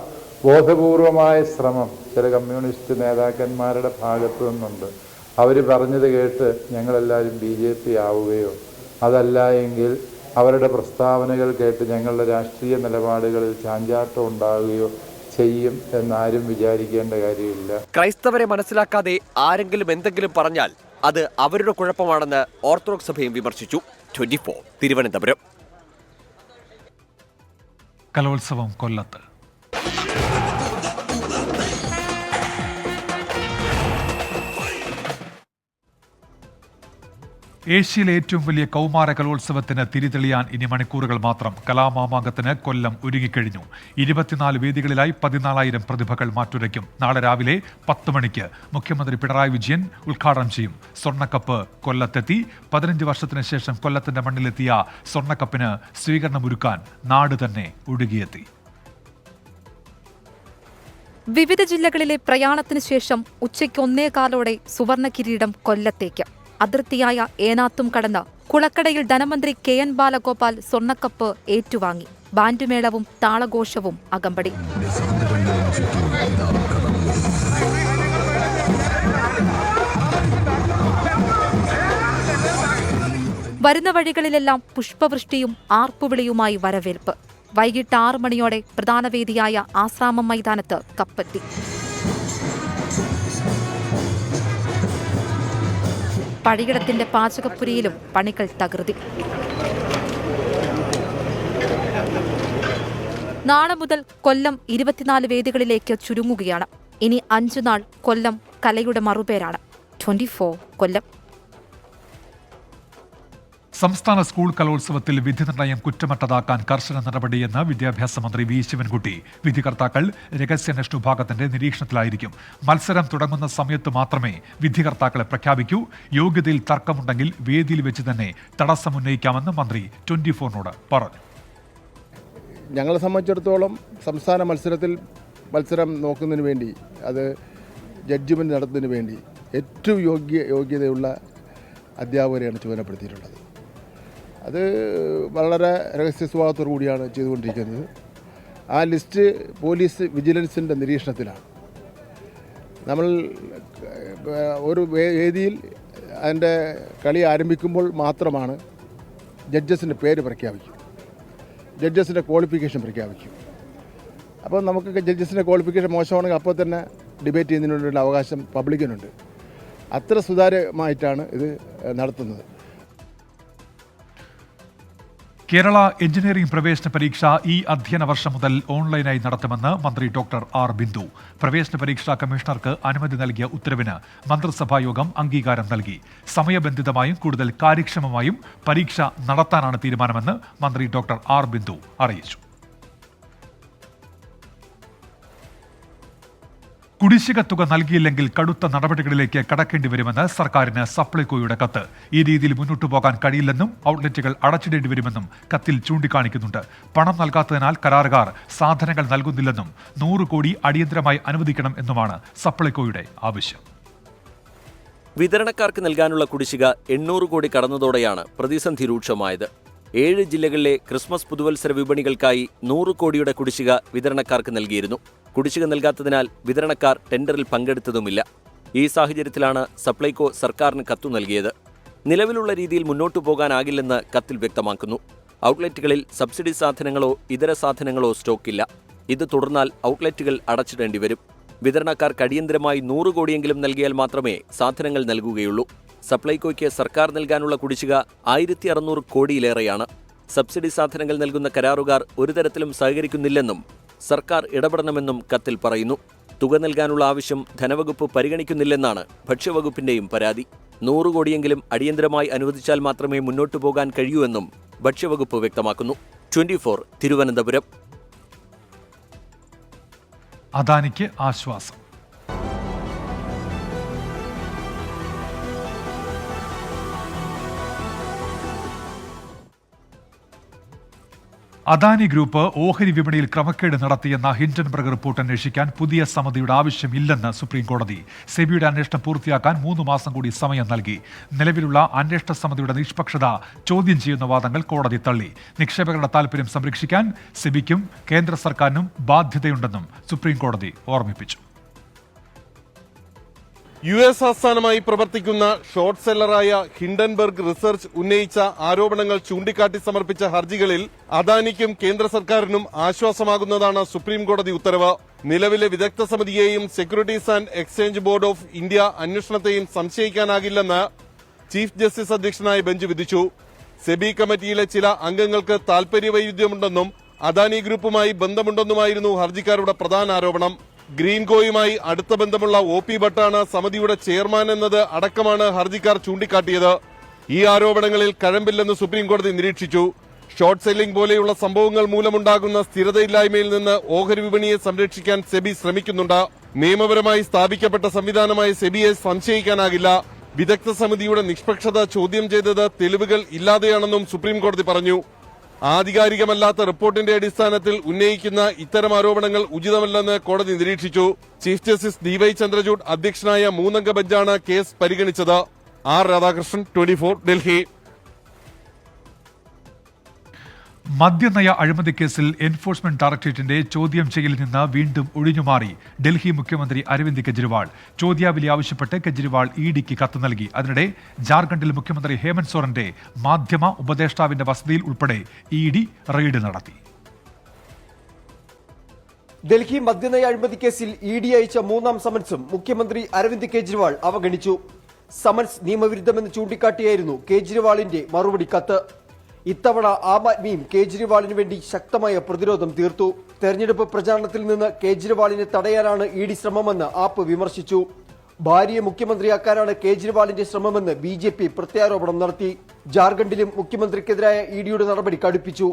ബോധപൂർവമായ ശ്രമം ചില കമ്മ്യൂണിസ്റ്റ് നേതാക്കന്മാരുടെ ഭാഗത്തു നിന്നുണ്ട്. അവർ പറഞ്ഞത് കേട്ട് ഞങ്ങളെല്ലാവരും BJP ആവുകയോ അതല്ല എങ്കിൽ അവരുടെ പ്രസ്താവനകൾ കേട്ട് ഞങ്ങളുടെ രാഷ്ട്രീയ നിലപാടുകളിൽ ചാഞ്ചാട്ടം ഉണ്ടാവുകയോ ചെയ്യും എന്നാരും വിചാരിക്കേണ്ട കാര്യമില്ല. ക്രൈസ്തവരെ മനസ്സിലാക്കാതെ ആരെങ്കിലും എന്തെങ്കിലും പറഞ്ഞാൽ അത് അവരുടെ കുഴപ്പമാണെന്ന് ഓർത്തഡോക്സ് സഭയും വിമർശിച്ചു. 24 തിരുവനന്തപുരം. കലോത്സവം കൊല്ലത്ത്. ഏഷ്യയിലെ ഏറ്റവും വലിയ കൗമാര കലോത്സവത്തിന് തിരിതെളിയാൻ ഇനി മണിക്കൂറുകൾ മാത്രം. കലാമാമാങ്കത്തിന് കൊല്ലം ഒരുങ്ങിക്കഴിഞ്ഞു. 24 വേദികളിലായി 14,000 പ്രതിഭകൾ മാറ്റുരയ്ക്കും. നാളെ രാവിലെ 10 മണിക്ക് മുഖ്യമന്ത്രി പിണറായി വിജയൻ ഉദ്ഘാടനം ചെയ്യും. സ്വർണ്ണക്കപ്പ് കൊല്ലത്തെത്തി. 15 വർഷത്തിന് ശേഷം കൊല്ലത്തിന്റെ മണ്ണിലെത്തിയ സ്വർണ്ണക്കപ്പിന് സ്വീകരണമൊരുക്കാൻ നാട് തന്നെ ഒഴുകിയെത്തി. വിവിധ ജില്ലകളിലെ പ്രയാണത്തിന് ശേഷം ഉച്ചയ്ക്ക് 1:15 സുവർണ കിരീടം കൊല്ലത്തേക്ക്. അതിർത്തിയായ ഏനാത്തും കടന്ന് കുളക്കടയിൽ ധനമന്ത്രി KN ബാലഗോപാൽ സ്വർണ്ണക്കപ്പ് ഏറ്റുവാങ്ങി. ബാൻഡുമേളവും താളഘോഷവും അകമ്പടി. വരുന്ന വഴികളിലെല്ലാം പുഷ്പവൃഷ്ടിയും ആർപ്പുവിളിയുമായി വരവേൽപ്പ്. വൈകിട്ട് 6 മണിയോടെ പ്രധാന വേദിയായ ആശ്രാമം മൈതാനത്ത് കപ്പെത്തി. പടിയിടത്തിന്റെ പാചകപ്പുരയിലും പണികൾ തകൃതി. നാളെ മുതൽ കൊല്ലം 24 വേദികളിലേക്ക് ചുരുങ്ങുകയാണ്. ഇനി 5 നാൾ കൊല്ലം കലയുടെ മറുപേരാണ്. 24 കൊല്ലം. സംസ്ഥാന സ്കൂൾ കലോത്സവത്തിൽ വിധി നിർണയം കുറ്റമറ്റതാക്കാൻ കർശന നടപടിയെന്ന് വിദ്യാഭ്യാസ മന്ത്രി V ശിവൻകുട്ടി. വിധികർത്താക്കൾ രഹസ്യാന്വേഷണ വിഭാഗത്തിന്റെ നിരീക്ഷണത്തിലായിരിക്കും. മത്സരം തുടങ്ങുന്ന സമയത്ത് മാത്രമേ വിധികർത്താക്കളെ പ്രഖ്യാപിക്കൂ. യോഗ്യതയിൽ തർക്കമുണ്ടെങ്കിൽ വേദിയിൽ വെച്ച് തന്നെ തടസ്സമുന്നയിക്കാമെന്ന് മന്ത്രി 24നോട് പറഞ്ഞു. ഞങ്ങളെ സംബന്ധിച്ചിടത്തോളം സംസ്ഥാന മത്സരം നോക്കുന്നതിന് വേണ്ടി, അത് ജഡ്ജ്മെന്റ് നടത്തുന്നതിന് വേണ്ടി ഏറ്റവും യോഗ്യതയുള്ള അധ്യാപകരെയാണ് ചുമതലപ്പെടുത്തിയിട്ടുള്ളത്. അത് വളരെ രഹസ്യ സ്വഭാവത്തോടു കൂടിയാണ് ചെയ്തുകൊണ്ടിരിക്കുന്നത്. ആ ലിസ്റ്റ് പോലീസ് വിജിലൻസിൻ്റെ നിരീക്ഷണത്തിലാണ്. നമ്മൾ ഒരു വേദിയിൽ അതിൻ്റെ കളി ആരംഭിക്കുമ്പോൾ മാത്രമാണ് ജഡ്ജസിൻ്റെ പേര് പ്രഖ്യാപിക്കും, ജഡ്ജസിൻ്റെ ക്വാളിഫിക്കേഷൻ പ്രഖ്യാപിക്കും. അപ്പോൾ നമുക്ക് ജഡ്ജസിൻ്റെ ക്വാളിഫിക്കേഷൻ മോശമാണെങ്കിൽ അപ്പോൾ തന്നെ ഡിബേറ്റ് ചെയ്യുന്നതിനുള്ള അവകാശം പബ്ലിക്കിനുണ്ട്. അത്ര സുതാര്യമായിട്ടാണ് ഇത് നടത്തുന്നത്. കേരള എഞ്ചിനീയറിംഗ് പ്രവേശന പരീക്ഷ ഈ അധ്യയന വർഷം മുതൽ ഓൺലൈനായി നടത്തുമെന്ന് മന്ത്രി ഡോക്ടർ ആർ ബിന്ദു. പ്രവേശന പരീക്ഷാ കമ്മീഷണർക്ക് അനുമതി നൽകിയ ഉത്തരവിന് മന്ത്രിസഭായോഗം അംഗീകാരം നൽകി. സമയബന്ധിതമായും കൂടുതൽ കാര്യക്ഷമമായും പരീക്ഷ നടത്താനാണ് തീരുമാനമെന്ന് മന്ത്രി ഡോക്ടർ ആർ ബിന്ദു അറിയിച്ചു. കുടിശ്ശിക തുക നൽകിയില്ലെങ്കിൽ കടുത്ത നടപടികളിലേക്ക് കടക്കേണ്ടി വരുമെന്ന് സർക്കാരിന് സപ്ലൈകോയുടെ കത്ത്. ഈ രീതിയിൽ മുന്നോട്ടു പോകാൻ കഴിയില്ലെന്നും ഔട്ട്ലെറ്റുകൾ അടച്ചിടേണ്ടി വരുമെന്നും കത്തിൽ ചൂണ്ടിക്കാണിക്കുന്നുണ്ട്. പണം നൽകാത്തതിനാൽ കരാറുകാർ സാധനങ്ങൾ നൽകുന്നില്ലെന്നും 100 കോടി അടിയന്തരമായി അനുവദിക്കണം എന്നുമാണ് സപ്ലൈകോയുടെ ആവശ്യം. വിതരണക്കാർക്ക് നൽകാനുള്ള കുടിശ്ശിക 800 കോടി കടന്നതോടെയാണ് പ്രതിസന്ധി രൂക്ഷമായത്. 7 ജില്ലകളിലെ ക്രിസ്മസ് പുതുവത്സര വിപണികൾക്കായി 100 കോടിയുടെ കുടിശ്ശിക വിതരണക്കാർക്ക് നൽകിയിരുന്നു. കുടിശ്ശിക നൽകാത്തതിനാൽ വിതരണക്കാർ ടെൻഡറിൽ പങ്കെടുത്തതുമില്ല. ഈ സാഹചര്യത്തിലാണ് സപ്ലൈകോ സർക്കാരിന് കത്തു നൽകിയത്. നിലവിലുള്ള രീതിയിൽ മുന്നോട്ടു പോകാനാകില്ലെന്ന് കത്തിൽ വ്യക്തമാക്കുന്നു. ഔട്ട്ലെറ്റുകളിൽ സബ്സിഡി സാധനങ്ങളോ ഇതര സാധനങ്ങളോ സ്റ്റോക്കില്ല. ഇത് തുടർന്നാൽ ഔട്ട്ലെറ്റുകൾ അടച്ചിടേണ്ടി വരും. വിതരണക്കാർക്ക് അടിയന്തരമായി 100 കോടിയെങ്കിലും നൽകിയാൽ മാത്രമേ സാധനങ്ങൾ നൽകുകയുള്ളൂ. സപ്ലൈകോയ്ക്ക് സർക്കാർ നൽകാനുള്ള കുടിശ്ശിക 1600 കോടിയിലേറെയാണ്. സബ്സിഡി സാധനങ്ങൾ നൽകുന്ന കരാറുകാർ ഒരു തരത്തിലും സഹകരിക്കുന്നില്ലെന്നും സർക്കാർ ഇടപെടണമെന്നും കത്തിൽ പറയുന്നു. തുക നൽകാനുള്ള ആവശ്യം ധനവകുപ്പ് പരിഗണിക്കുന്നില്ലെന്നാണ് ഭക്ഷ്യവകുപ്പിന്റെയും പരാതി. 100 കോടിയെങ്കിലും അടിയന്തരമായി അനുവദിച്ചാൽ മാത്രമേ മുന്നോട്ടു പോകാൻ കഴിയൂ എന്നും ഭക്ഷ്യവകുപ്പ് വ്യക്തമാക്കുന്നു. 24 തിരുവനന്തപുരം. അദാനിക്ക് ആശ്വാസം. അദാനി ഗ്രൂപ്പ് ഓഹരി വിപണിയിൽ ക്രമക്കേട് നടത്തിയെന്ന ഹിൻഡൻബർഗ് റിപ്പോർട്ട് അന്വേഷിക്കാൻ പുതിയ സമിതിയുടെ ആവശ്യമില്ലെന്ന് സുപ്രീംകോടതി. സെബിയുടെ അന്വേഷണം പൂർത്തിയാക്കാൻ 3 മാസം കൂടി സമയം നൽകി. നിലവിലുള്ള അന്വേഷണ സമിതിയുടെ നിഷ്പക്ഷത ചോദ്യം ചെയ്യുന്ന വാദങ്ങൾ കോടതി തള്ളി. നിക്ഷേപകരുടെ താൽപര്യം സംരക്ഷിക്കാൻ സെബിക്കും കേന്ദ്ര സർക്കാരിനും ബാധ്യതയുണ്ടെന്നും സുപ്രീംകോടതി ഓർമ്മിപ്പിച്ചു. US ആസ്ഥാനമായി പ്രവർത്തിക്കുന്ന ഷോർട്ട് സെല്ലറായ ഹിൻഡൻബർഗ് റിസർച്ച് ഉന്നയിച്ച ആരോപണങ്ങൾ ചൂണ്ടിക്കാട്ടി സമർപ്പിച്ച ഹർജികളിൽ അദാനിക്കും കേന്ദ്ര സർക്കാരിനും ആശ്വാസമാകുന്നതാണ് സുപ്രീംകോടതി ഉത്തരവ്. നിലവിലെ വിദഗ്ധ സമിതിയെയും securities and exchange board of India അന്വേഷണത്തെയും സംശയിക്കാനാകില്ലെന്ന് ചീഫ് ജസ്റ്റിസ് അധ്യക്ഷനായ ബെഞ്ച് വിധിച്ചു. സെബി കമ്മിറ്റിയിലെ ചില അംഗങ്ങൾക്ക് താൽപര്യവൈരുദ്ധ്യമുണ്ടെന്നും അദാനി ഗ്രൂപ്പുമായി ബന്ധമുണ്ടെന്നുമായിരുന്നു ഹർജിക്കാരുടെ പ്രധാന ആരോപണം. ഗ്രീൻകോയുമായി അടുത്ത ബന്ധമുള്ള OP ഭട്ടാണ് സമിതിയുടെ ചെയർമാൻ എന്നത് അടക്കമാണ് ഹർജിക്കാർ ചൂണ്ടിക്കാട്ടിയത്. ഈ ആരോപണങ്ങളിൽ കഴമ്പില്ലെന്ന് സുപ്രീംകോടതി നിരീക്ഷിച്ചു. ഷോർട്ട് സെല്ലിംഗ് പോലെയുള്ള സംഭവങ്ങൾ മൂലമുണ്ടാകുന്ന സ്ഥിരതയില്ലായ്മയിൽ നിന്ന് ഓഹരി വിപണിയെ സംരക്ഷിക്കാൻ സെബി ശ്രമിക്കുന്നുണ്ട്. നിയമപരമായി സ്ഥാപിക്കപ്പെട്ട സംവിധാനമായ സെബിയെ സംശയിക്കാനാകില്ല. വിദഗ്ധ സമിതിയുടെ നിഷ്പക്ഷത ചോദ്യം ചെയ്തത് തെളിവുകൾ ഇല്ലാതെയാണെന്നും സുപ്രീംകോടതി പറഞ്ഞു. ആധികാരികമല്ലാത്ത റിപ്പോർട്ടിന്റെ അടിസ്ഥാനത്തിൽ ഉന്നയിക്കുന്ന ഇത്തരം ആരോപണങ്ങൾ ഉചിതമല്ലെന്ന് കോടതി നിരീക്ഷിച്ചു. ചീഫ് ജസ്റ്റിസ് DY ചന്ദ്രചൂഡ് അധ്യക്ഷനായ 3-അംഗ ബെഞ്ചാണ് കേസ് പരിഗണിച്ചത്. R രാധാകൃഷ്ണൻ, 24 ഡൽഹി. മദ്യനയ അഴിമതി കേസിൽ എൻഫോഴ്സ്മെന്റ് ഡയറക്ടറേറ്റിന്റെ ചോദ്യം ചെയ്യലിൽ നിന്ന് വീണ്ടും ഒഴിഞ്ഞുമാറി ഡൽഹി മുഖ്യമന്ത്രി അരവിന്ദ് കെജ്രിവാൾ. ചോദ്യാവലി ആവശ്യപ്പെട്ട് കെജ്രിവാൾ EDക്ക് കത്ത് നൽകി. അതിനിടെ ജാർഖണ്ഡിൽ മുഖ്യമന്ത്രി ഹേമന്ത് സോറന്റെ മാധ്യമ ഉപദേഷ്ടാവിന്റെ വസതിയിൽ ഉൾപ്പെടെ ED റെയ്ഡ് നടത്തി. ഡൽഹി മദ്യനയ അഴിമതി കേസിൽ ED അയച്ച 3-ാം സമൻസും മുഖ്യമന്ത്രി അരവിന്ദ് കെജ്രിവാൾ അവഗണിച്ചു. സമൻസ് നിയമവിരുദ്ധമെന്ന് ചൂണ്ടിക്കാട്ടിയായിരുന്നു കേജ്രിവാളിന്റെ മറുപടി കത്ത്. ഇത്തവണ ആം ആദ്മിയും കേജ്രിവാളിന് വേണ്ടി ശക്തമായ പ്രതിരോധം തീർത്തു. തെരഞ്ഞെടുപ്പ് പ്രചാരണത്തിൽ നിന്ന് കേജ്രിവാളിനെ തടയാനാണ് ED ശ്രമമെന്ന് ആപ്പ് വിമർശിച്ചു. ഭാര്യയെ മുഖ്യമന്ത്രിയാക്കാനാണ് കേജ്രിവാളിന്റെ ശ്രമമെന്ന് BJP പ്രത്യാരോപണം നടത്തി. ജാർഖണ്ഡിലും മുഖ്യമന്ത്രിക്കെതിരായ EDയുടെ നടപടി കടുപ്പിച്ചു.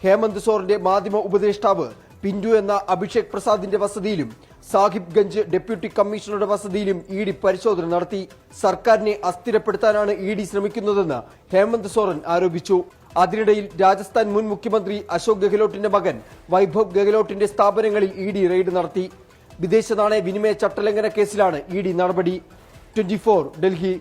ഹേമന്ത് സോറന്റെ മാധ്യമ ഉപദേഷ്ടാവ് പിന്റു എന്ന അഭിഷേക് പ്രസാദിന്റെ വസതിയിലും സാഹിബ് ഗഞ്ച് ഡെപ്യൂട്ടി കമ്മീഷണറുടെ വസതിയിലും ED പരിശോധന നടത്തി. സർക്കാരിനെ അസ്ഥിരപ്പെടുത്താനാണ് ED ശ്രമിക്കുന്നതെന്ന് ഹേമന്ത് സോറൻ ആരോപിച്ചു. അതിനിടയിൽ രാജസ്ഥാൻ മുൻ മുഖ്യമന്ത്രി അശോക് ഗെഹ്ലോട്ടിന്റെ മകൻ വൈഭവ് ഗെഹ്ലോട്ടിന്റെ സ്ഥാപനങ്ങളിൽ ED റെയ്ഡ് നടത്തി. വിദേശ നാണയ വിനിമയ ചട്ടലംഘന കേസിലാണ് ED നടപടി. 24 ഡൽഹി.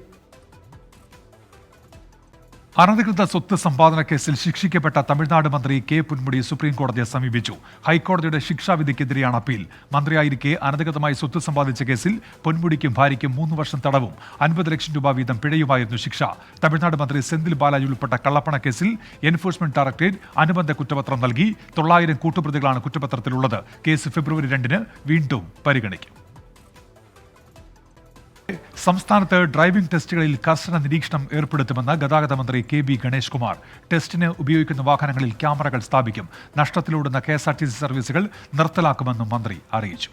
അനധികൃത സ്വത്ത് സമ്പാദന കേസിൽ ശിക്ഷിക്കപ്പെട്ട തമിഴ്നാട് മന്ത്രി K. പൊന്മുടി സുപ്രീംകോടതിയെ സമീപിച്ചു. ഹൈക്കോടതിയുടെ ശിക്ഷാവിധിക്കെതിരെയാണ് അപ്പീൽ. മന്ത്രിയായിരിക്കെ അനധികൃതമായി സ്വത്ത് സമ്പാദിച്ച കേസിൽ പൊന്മുടിക്കും ഭാര്യയ്ക്കും 3 വർഷം തടവും 50 ലക്ഷം രൂപ വീതം പിഴയുമായിരുന്നു ശിക്ഷ. തമിഴ്നാട് മന്ത്രി സെന്തിൽ ബാലാജി ഉൾപ്പെട്ട കള്ളപ്പണ കേസിൽ എൻഫോഴ്സ്മെന്റ് ഡയറക്ടറേറ്റ് അനുബന്ധ കുറ്റപത്രം നൽകി. 900 കൂട്ടുപ്രതികളാണ് കുറ്റപത്രത്തിലുള്ളത്. കേസ് ഫെബ്രുവരി 2-ന് വീണ്ടും പരിഗണിക്കും. സംസ്ഥാനത്ത് ഡ്രൈവിംഗ് ടെസ്റ്റുകളിൽ കർശന നിരീക്ഷണം ഏർപ്പെടുത്തുമെന്ന് ഗതാഗത മന്ത്രി കെ.ബി. ഗണേഷ് കുമാർ. ടെസ്റ്റിന് ഉപയോഗിക്കുന്ന വാഹനങ്ങളിൽ ക്യാമറകൾ സ്ഥാപിക്കും. നഷ്ടത്തിലോടുന്ന KSRTC സർവീസുകൾ നിർത്തലാക്കുമെന്നും മന്ത്രി അറിയിച്ചു.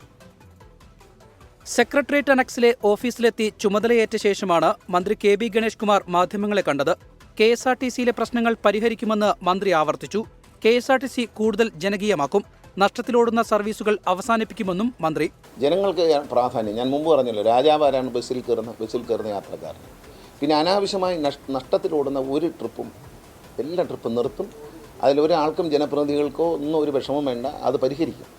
സെക്രട്ടേറിയറ്റ് അനക്സിലെ ഓഫീസിലെത്തി ചുമതലയേറ്റ ശേഷമാണ് മന്ത്രി കെ.ബി. ഗണേഷ് കുമാർ മാധ്യമങ്ങളെ കണ്ടത്. KSRTCയിലെ പ്രശ്നങ്ങൾ പരിഹരിക്കുമെന്ന് മന്ത്രി ആവർത്തിച്ചു. KSRTC കൂടുതൽ ജനകീയമാക്കും. നഷ്ടത്തിലോടുന്ന സർവീസുകൾ അവസാനിപ്പിക്കുമെന്നും മന്ത്രി. ജനങ്ങൾക്ക് പ്രാധാന്യം, ഞാൻ മുമ്പ് പറഞ്ഞല്ലോ, രാജാവ് ആരാണ്? ബസ്സിൽ കയറുന്ന യാത്രക്കാരൻ. പിന്നെ അനാവശ്യമായി നഷ്ടത്തിലോടുന്ന ഒരു ട്രിപ്പും, എല്ലാ ട്രിപ്പും നിർത്തും. അതിലൊരാൾക്കും ജനപ്രതിനിധികൾക്കോ ഒന്നും ഒരു വിഷമം വേണ്ട, അത് പരിഹരിക്കും.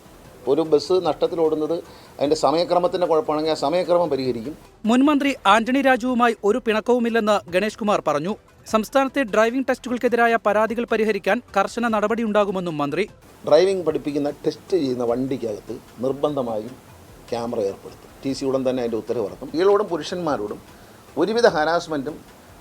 ഒരു ബസ് നഷ്ടത്തിലോടുന്നത് അതിൻ്റെ സമയക്രമത്തിൻ്റെ കുഴപ്പമാണെങ്കിൽ ആ സമയക്രമം പരിഹരിക്കും. മുൻമന്ത്രി ആന്റണി രാജുവുമായി ഒരു പിണക്കവുമില്ലെന്ന് ഗണേഷ് കുമാർ പറഞ്ഞു. സംസ്ഥാനത്തെ ഡ്രൈവിംഗ് ടെസ്റ്റുകൾക്കെതിരായ പരാതികൾ പരിഹരിക്കാൻ കർശന നടപടിയുണ്ടാകുമെന്നും മന്ത്രി. ഡ്രൈവിംഗ് പഠിപ്പിക്കുന്ന ടെസ്റ്റ് ചെയ്യുന്ന വണ്ടിക്കകത്ത് നിർബന്ധമായും ക്യാമറ ഏർപ്പെടുത്തും. TC ഉടൻ തന്നെ അതിൻ്റെ ഉത്തരവിറക്കും. സ്ത്രീകളോടും പുരുഷന്മാരോടും ഒരുവിധ ഹരാസ്മെൻറ്റും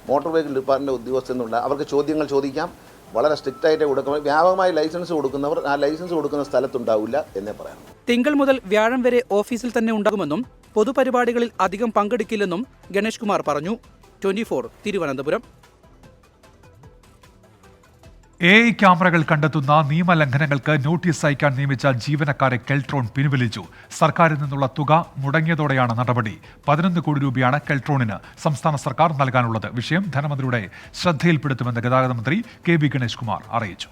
മോട്ടോർ വെഹിക്കിൾ ഡിപ്പാർട്ട്മെൻറ്റ് ഉദ്യോഗസ്ഥനുള്ള അവർക്ക് ചോദ്യങ്ങൾ ചോദിക്കാം. വളരെ സ്ട്രിക്റ്റായിട്ട് കൊടുക്കണം. വ്യാപകമായി ലൈസൻസ് കൊടുക്കുന്നവർ ആ ലൈസൻസ് കൊടുക്കുന്ന സ്ഥലത്തുണ്ടാവില്ല എന്നേ പറയാം. തിങ്കൾ മുതൽ വ്യാഴം വരെ ഓഫീസിൽ തന്നെ ഉണ്ടാകുമെന്നും പൊതുപരിപാടികളിൽ അധികം പങ്കെടുക്കില്ലെന്നും ഗണേഷ് കുമാർ പറഞ്ഞു. 24 തിരുവനന്തപുരം. AI ക്യാമറകൾ കണ്ടെത്തുന്ന നിയമലംഘനങ്ങൾക്ക് നോട്ടീസ് അയക്കാൻ നിയമിച്ച ജീവനക്കാരെ കെൽട്രോൺ പിൻവലിച്ചു. സർക്കാരിൽ നിന്നുള്ള തുക മുടങ്ങിയതോടെയാണ് നടപടി. 11 കോടി രൂപയാണ് കെൽട്രോണിന് സംസ്ഥാന സർക്കാർ നൽകാനുള്ളത്. വിഷയം ധനമന്ത്രിയുടെ ശ്രദ്ധയിൽപ്പെടുത്തുമെന്ന് ഗതാഗത മന്ത്രി കെ.ബി. ഗണേഷ് കുമാർ അറിയിച്ചു.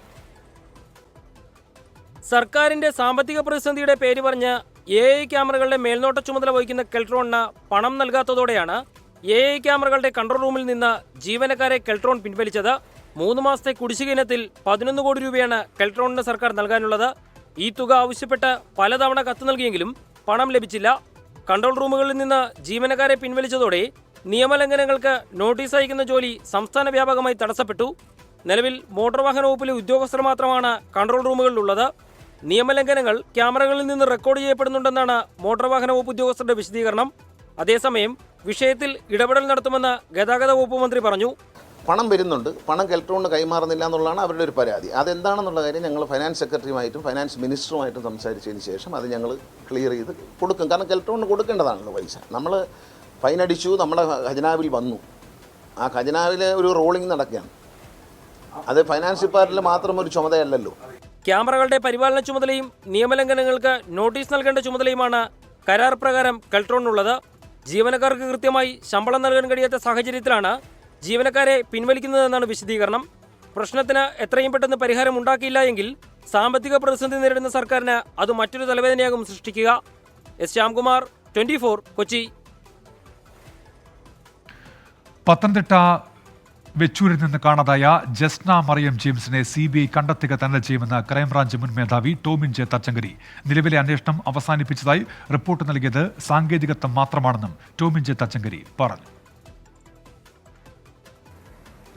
സർക്കാരിന്റെ സാമ്പത്തിക പ്രതിസന്ധിയുടെ പേര് പറഞ്ഞ് AI ക്യാമറകളുടെ മേൽനോട്ട ചുമതല വഹിക്കുന്ന കെൽട്രോണിന് പണം നൽകാത്തതോടെയാണ് AI ക്യാമറകളുടെ കൺട്രോൾ റൂമിൽ നിന്ന് ജീവനക്കാരെ കെൽട്രോൺ പിൻവലിച്ചത്. 3 മാസത്തെ കുടിശ്ശിക ഇനത്തിൽ 11 കോടി രൂപയാണ് കെൽട്രോണിന് സർക്കാർ നൽകാനുള്ളത്. ഈ തുക ആവശ്യപ്പെട്ട് പലതവണ കത്ത് നൽകിയെങ്കിലും പണം ലഭിച്ചില്ല. കൺട്രോൾ റൂമുകളിൽ നിന്ന് ജീവനക്കാരെ പിൻവലിച്ചതോടെ നിയമലംഘനങ്ങൾക്ക് നോട്ടീസ് അയക്കുന്ന ജോലി സംസ്ഥാന വ്യാപകമായി തടസ്സപ്പെട്ടു. നിലവിൽ മോട്ടോർ വാഹന വകുപ്പിലെ ഉദ്യോഗസ്ഥർ മാത്രമാണ് കൺട്രോൾ റൂമുകളിലുള്ളത്. നിയമലംഘനങ്ങൾ ക്യാമറകളിൽ നിന്ന് റെക്കോർഡ് ചെയ്യപ്പെടുന്നുണ്ടെന്നാണ് മോട്ടോർ വാഹന വകുപ്പ് ഉദ്യോഗസ്ഥരുടെ വിശദീകരണം. അതേസമയം വിഷയത്തിൽ ഇടപെടൽ നടത്തുമെന്ന് ഗതാഗത വകുപ്പ് മന്ത്രി പറഞ്ഞു. പണം വരുന്നുണ്ട്, പണം കെൽട്രോണിന് കൈമാറുന്നില്ല എന്നുള്ളതാണ് അവരുടെ ഒരു പരാതി. അതെന്താണെന്നുള്ള കാര്യം ഞങ്ങൾ ഫൈനാൻസ് സെക്രട്ടറിയുമായിട്ടും ഫൈനാൻസ് മിനിസ്റ്ററുമായിട്ടും സംസാരിച്ചതിന് ശേഷം അത് ഞങ്ങൾ ക്ലിയർ ചെയ്ത് കൊടുക്കും. കാരണം കെൽട്രോണിന് കൊടുക്കേണ്ടതാണല്ലോ പൈസ. നമ്മൾ ഫൈൻ അടിച്ചു, നമ്മുടെ ഖജനാവിൽ വന്നു. ആ ഖജനാവിൽ ഒരു റോളിംഗ് നടക്കുകയാണ്. അത് ഫൈനാൻസ് ഡിപ്പാർട്ട്മെന്റിൽ മാത്രം ഒരു ചുമതലയല്ലല്ലോ. ക്യാമറകളുടെ പരിപാലന ചുമതലയും നിയമലംഘനങ്ങൾക്ക് നോട്ടീസ് നൽകേണ്ട ചുമതലയുമാണ് കരാർ പ്രകാരം കെൽട്രോണിനുള്ളത്. ജീവനക്കാർക്ക് കൃത്യമായി ശമ്പളം നൽകാൻ കഴിയാത്ത സാഹചര്യത്തിലാണ് ജീവനക്കാരെ പിൻവലിക്കുന്നതെന്നാണ് വിശദീകരണം. പ്രശ്നത്തിന് എത്രയും പെട്ടെന്ന് പരിഹാരം ഉണ്ടാക്കിയില്ല എങ്കിൽ സാമ്പത്തിക പ്രതിസന്ധി നേരിടുന്ന സർക്കാരിന് അത് മറ്റൊരു തലവേദനയാകും സൃഷ്ടിക്കുക. S. ശ്യാംകുമാർ, 24 കൊച്ചി. പത്തനംതിട്ട വെച്ചൂരിൽ നിന്ന് കാണാതായ ജസ്ന മറിയം ജെയിംസിനെ CBI കണ്ടെത്തുക തന്നെ ചെയ്യുമെന്ന് ക്രൈംബ്രാഞ്ച് മുൻ മേധാവി ടോമിൻ ജെ തച്ചങ്കരി. നിലവിലെ അന്വേഷണം അവസാനിപ്പിച്ചതായി റിപ്പോർട്ട് നൽകിയത് സാങ്കേതികത്വം മാത്രമാണെന്നും ടോമിൻ ജെ തച്ചങ്കരി പറഞ്ഞു.